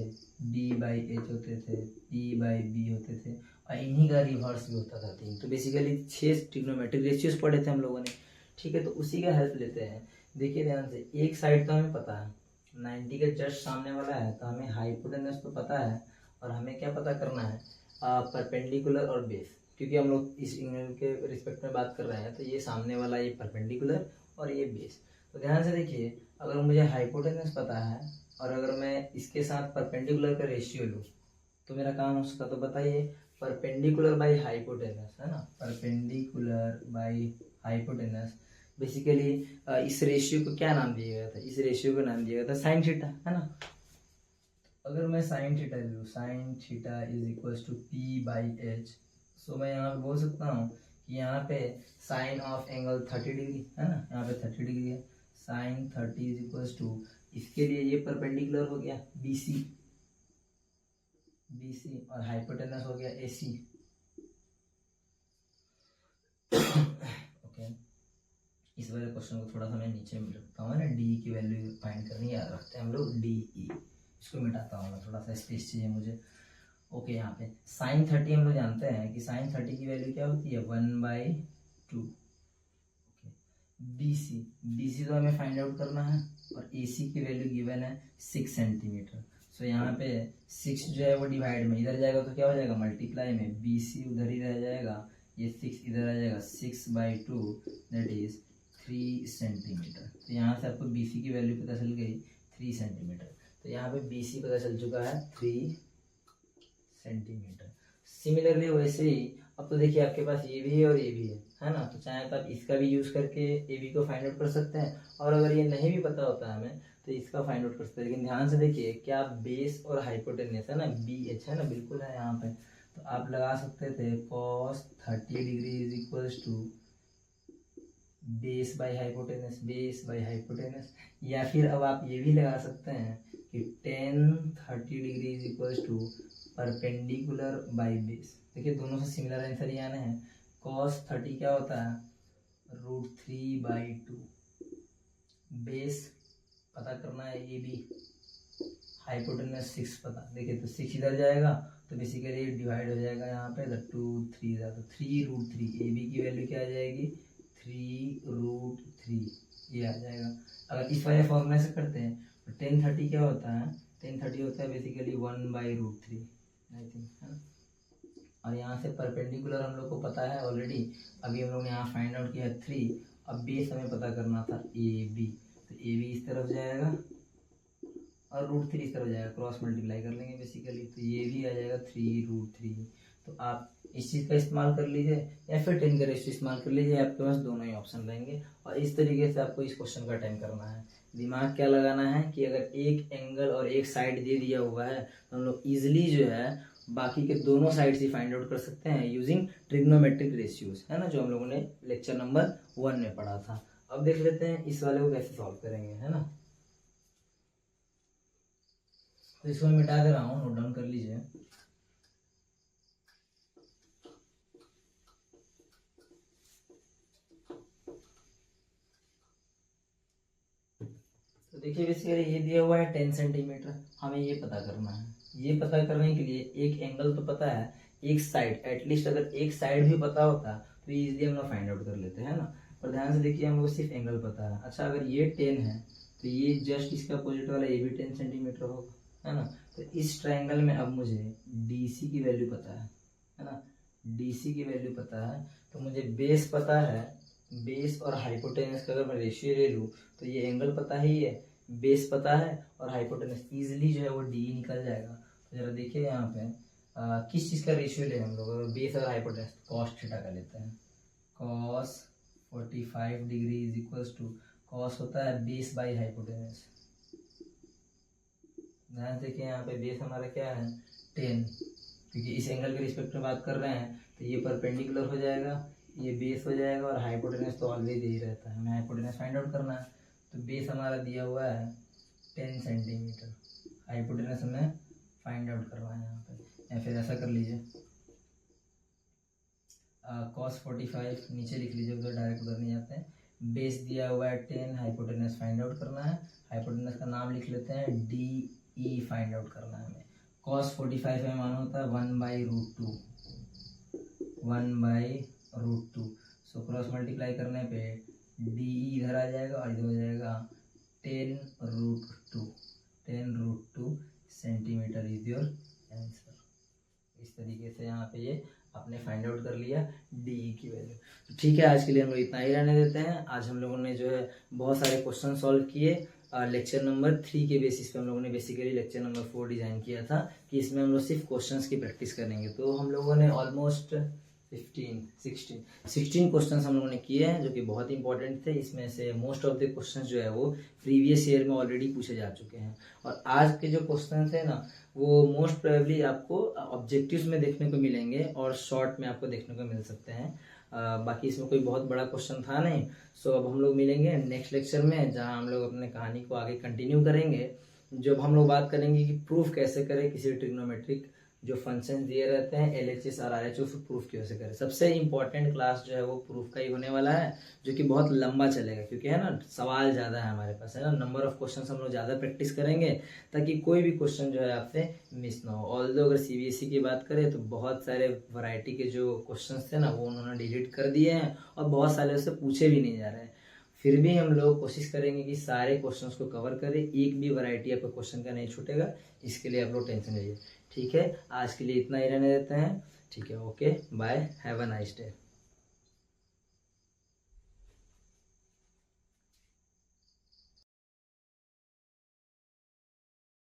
B/H होते थे, P/B होते थे, और इन्हीं का रिवर्स भी होता था 3। तो बेसिकली 6 ट्रिग्नोमेट्रिक रेशियोज पढ़े थे हम लोगों ने। ठीक है, तो उसी का हेल्प लेते हैं। देखिए ध्यान से, एक साइड तो हमें पता है 90 के जस्ट सामने वाला है, तो हमें हाइपोटेनस तो पता है, और हमें क्या पता करना है, परपेंडिकुलर और बेस। क्योंकि हम लोग इस एंगल के रिस्पेक्ट में बात कर रहे हैं, तो ये सामने वाला ये परपेंडिकुलर और ये बेस। तो ध्यान से देखिए, अगर मुझे हाइपोटेनस पता है और अगर मैं इसके साथ परपेंडिकुलर का रेशियो लूँ तो मेरा काम हो सकता। तो बताइए, परपेंडिकुलर बाई हाइपोटेनस है ना, परपेंडिकुलर बाई हाइपोटेनस बेसिकली इस रेशियो को क्या नाम दिया गया था? इस रेशियो को नाम दिया गया था साइन थीटा, है ना। अगर मैं साइन थीटा लूँ, sine theta is equal to P by H, so मैं यहाँ पे बोल सकता हूँ कि यहाँ पे साइन ऑफ एंगल 30 डिग्री है ना, यहाँ पे 30 डिग्री है, साइन 30 इज इक्वल टू, इसके लिए ये परपेंडिकुलर हो गया BC, BC और हाइपोटेनस हो गया AC। ओके, इस वाले क्वेश्चन को थोड़ा सा मैं नीचे में रखता हूँ ना, डी की वैल्यू फाइंड करनी याद रखते हैं हम लोग, DE, इसको मिटाता हूँ मैं, थोड़ा सा स्पेस चाहिए मुझे। ओके, यहाँ पे साइन 30 हम लोग जानते हैं कि साइन 30 की वैल्यू क्या होती है 1/2। ओके, BC तो हमें फाइंड आउट करना है और AC की वैल्यू गिवन है 6 सेंटीमीटर। सो यहाँ पे 6 जो है वो डिवाइड में इधर जाएगा तो क्या हो जाएगा मल्टीप्लाई में, BC उधर ही रह जाएगा, ये 6 इधर आ जाएगा, 6/2 दैट इज 3 सेंटीमीटर। तो यहाँ से आपको BC की वैल्यू पता चल गई 3 सेंटीमीटर। तो यहाँ पे BC पता चल चुका है 3 सेंटीमीटर। सिमिलरली वैसे ही अब तो देखिए आपके पास ये भी है और ये भी है ना, तो चाहे तो आप इसका भी यूज करके AB को फाइंड आउट कर सकते हैं, और अगर ये नहीं भी पता होता है हमें तो इसका फाइंड आउट कर सकते हैं। लेकिन ध्यान से देखिए, क्या बेस और हाइपोटेनस है ना, BH है ना, बिल्कुल है यहाँ पे, तो आप लगा सकते थे cos 30 degree is equal to base by hypotenuse, base by hypotenuse, या फिर अब आप ये भी लगा सकते हैं कि tan 30 degree is equal to perpendicular by base. देखिए दोनों से सिमिलर आंसर ही आने हैं। cos 30 क्या होता है √3/2, बेस पता करना है AB, हाइपोटेनस 6 पता, देखिए तो 6 इधर जाएगा तो बेसिकली डिवाइड हो जाएगा यहाँ पे, 2 3 तो 3√3, AB की वैल्यू क्या आ जाएगी 3√3, ये आ जाएगा। अगर इस वाले फॉर्मूला से करते हैं तो tan 30 क्या होता है, tan 30 होता है बेसिकली 1/√3 आई थिंक, है ना। और यहाँ से परपेंडिकुलर हम लोग को पता है ऑलरेडी, अभी हम लोग ने यहाँ फाइंड आउट किया 3, अब बेस हमें पता करना था AB, तो AB इस तरफ जाएगा और √3 इस तरफ जाएगा, क्रॉस मल्टीप्लाई कर लेंगे बेसिकली, तो ये भी आ जाएगा 3√3। तो आप इस चीज़ का इस्तेमाल कर लीजिए या फिर 10 का रेशियो इस्तेमाल कर लीजिए, आपके पास दोनों ही ऑप्शन रहेंगे। और इस तरीके से आपको इस क्वेश्चन का अटेम्प्ट करना है। दिमाग क्या लगाना है कि अगर एक एंगल और एक साइड दे दिया हुआ है तो हम लोग ईजिली जो है बाकी के दोनों साइड से फाइंड आउट कर सकते हैं यूजिंग ट्रिग्नोमेट्रिक रेशियोज, है ना, जो हम लोगों ने लेक्चर नंबर 1 में पढ़ा था। अब देख लेते हैं इस वाले को कैसे सॉल्व करेंगे, है ना। तो इसको मैं मिटा दे रहा हूँ, नोट डाउन कर लीजिए। तो देखिए बेसिकली ये दिया हुआ है 10 सेंटीमीटर, हमें ये पता करना है। ये पता करने के लिए एक एंगल तो पता है, एक साइड, एटलीस्ट अगर एक साइड भी पता होता तो इजीली हम लोग फाइंड आउट कर लेते हैं ना। पर ध्यान से देखिए, हम लोग सिर्फ एंगल पता है। अच्छा, अगर ये 10 है तो ये जस्ट इसका अपोजिट वाला ये भी 10 सेंटीमीटर होगा, है ना। तो इस ट्राइंगल में अब मुझे DC की वैल्यू पता है ना, DC की वैल्यू पता है, तो मुझे बेस पता है, बेस और हाइपोटेनस का अगर मैं रेशियो ले लूँ तो ये एंगल पता ही है, बेस पता है और हाइपोटेनस, इजीली जो है वो DE निकल जाएगा। तो जरा देखिए यहाँ पे किस चीज़ का रेशियो ले हम लोग, अगर बेस और हाइपोटेनस, कॉस थीटा का लेते हैं। Cos 45 degree is equal to, cos होता है बेस बाई हाइपोटेनस। ध्यान से देखिए यहाँ पे बेस हमारा क्या है 10, क्योंकि इस एंगल के रिस्पेक्ट में बात कर रहे हैं तो ये परपेंडिकुलर हो जाएगा, ये बेस हो जाएगा, और हाइपोटेनस तो ऑलवेज यही रहता है, हमें हाइपोटेनस फाइंड आउट करना है। तो बेस हमारा दिया हुआ है 10 सेंटीमीटर, हाइपोटेनस हमें फाइंड आउट करना है यहाँ पे, या फिर ऐसा कर लीजिए cos 45 नीचे लिख लीजिए, उधर डायरेक्ट उधर नहीं जाते हैं। बेस दिया हुआ है 10, हाइपोटेनस फाइंड आउट करना है, हाइपोटेनस का नाम लिख लेते हैं DE फाइंड आउट करना है हमें। cos 45 में मान होता है 1/√2, 1/√2। सो क्रॉस मल्टीप्लाई करने पे DE इधर आ जाएगा और इधर हो जाएगा 10√2, 10√2 सेंटीमीटर इज योर आंसर। इस तरीके से यहाँ पे ये आपने फाइंड आउट कर लिया DE की वैल्यू। तो ठीक है, आज के लिए हम लोग इतना ही रहने देते हैं। आज हम लोगों ने जो है बहुत सारे क्वेश्चन सॉल्व किए। लेक्चर नंबर 3 के बेसिस पे हम लोगों ने बेसिकली लेक्चर नंबर 4 डिजाइन किया था कि इसमें हम लोग सिर्फ क्वेश्चंस की प्रैक्टिस करेंगे। तो हम लोगों ने ऑलमोस्ट 16 क्वेश्चंस हम लोगों ने किए हैं जो कि बहुत इंपॉर्टेंट थे। इसमें से मोस्ट ऑफ द क्वेश्चंस जो है वो प्रीवियस ईयर में ऑलरेडी पूछे जा चुके हैं। और आज के जो क्वेश्चन थे ना वो मोस्ट प्रोबेबली आपको ऑब्जेक्टिव्स में देखने को मिलेंगे और शॉर्ट में आपको देखने को मिल सकते हैं। बाकी इसमें कोई बहुत बड़ा क्वेश्चन था नहीं। सो अब हम लोग मिलेंगे नेक्स्ट लेक्चर में जहां हम लोग अपने कहानी को आगे कंटिन्यू करेंगे। जब हम लोग बात करेंगे कि प्रूफ कैसे करें किसी ट्रिग्नोमेट्रिक जो फंक्शन दिए रहते हैं LHS और RHS प्रूफ कैसे करें। सबसे इंपॉर्टेंट क्लास जो है वो प्रूफ का ही होने वाला है जो कि बहुत लंबा चलेगा क्योंकि है ना सवाल ज़्यादा है हमारे पास, है ना, नंबर ऑफ क्वेश्चंस हम लोग ज़्यादा प्रैक्टिस करेंगे ताकि कोई भी क्वेश्चन जो है आपसे मिस ना हो। ऑल्दो अगर CBSE की बात करें तो बहुत सारे वैरायटी के जो क्वेश्चन थे ना वो उन्होंने डिलीट कर दिए हैं और बहुत सारे उससे पूछे भी नहीं जा रहे हैं। फिर भी हम लोग कोशिश करेंगे कि सारे क्वेश्चंस को कवर करें, एक भी वैरायटी आपका क्वेश्चन का नहीं छूटेगा। इसके लिए आप लोग टेंशन लीजिए। ठीक है, आज के लिए इतना ही रहने देते हैं। ठीक है, okay bye, have a nice day.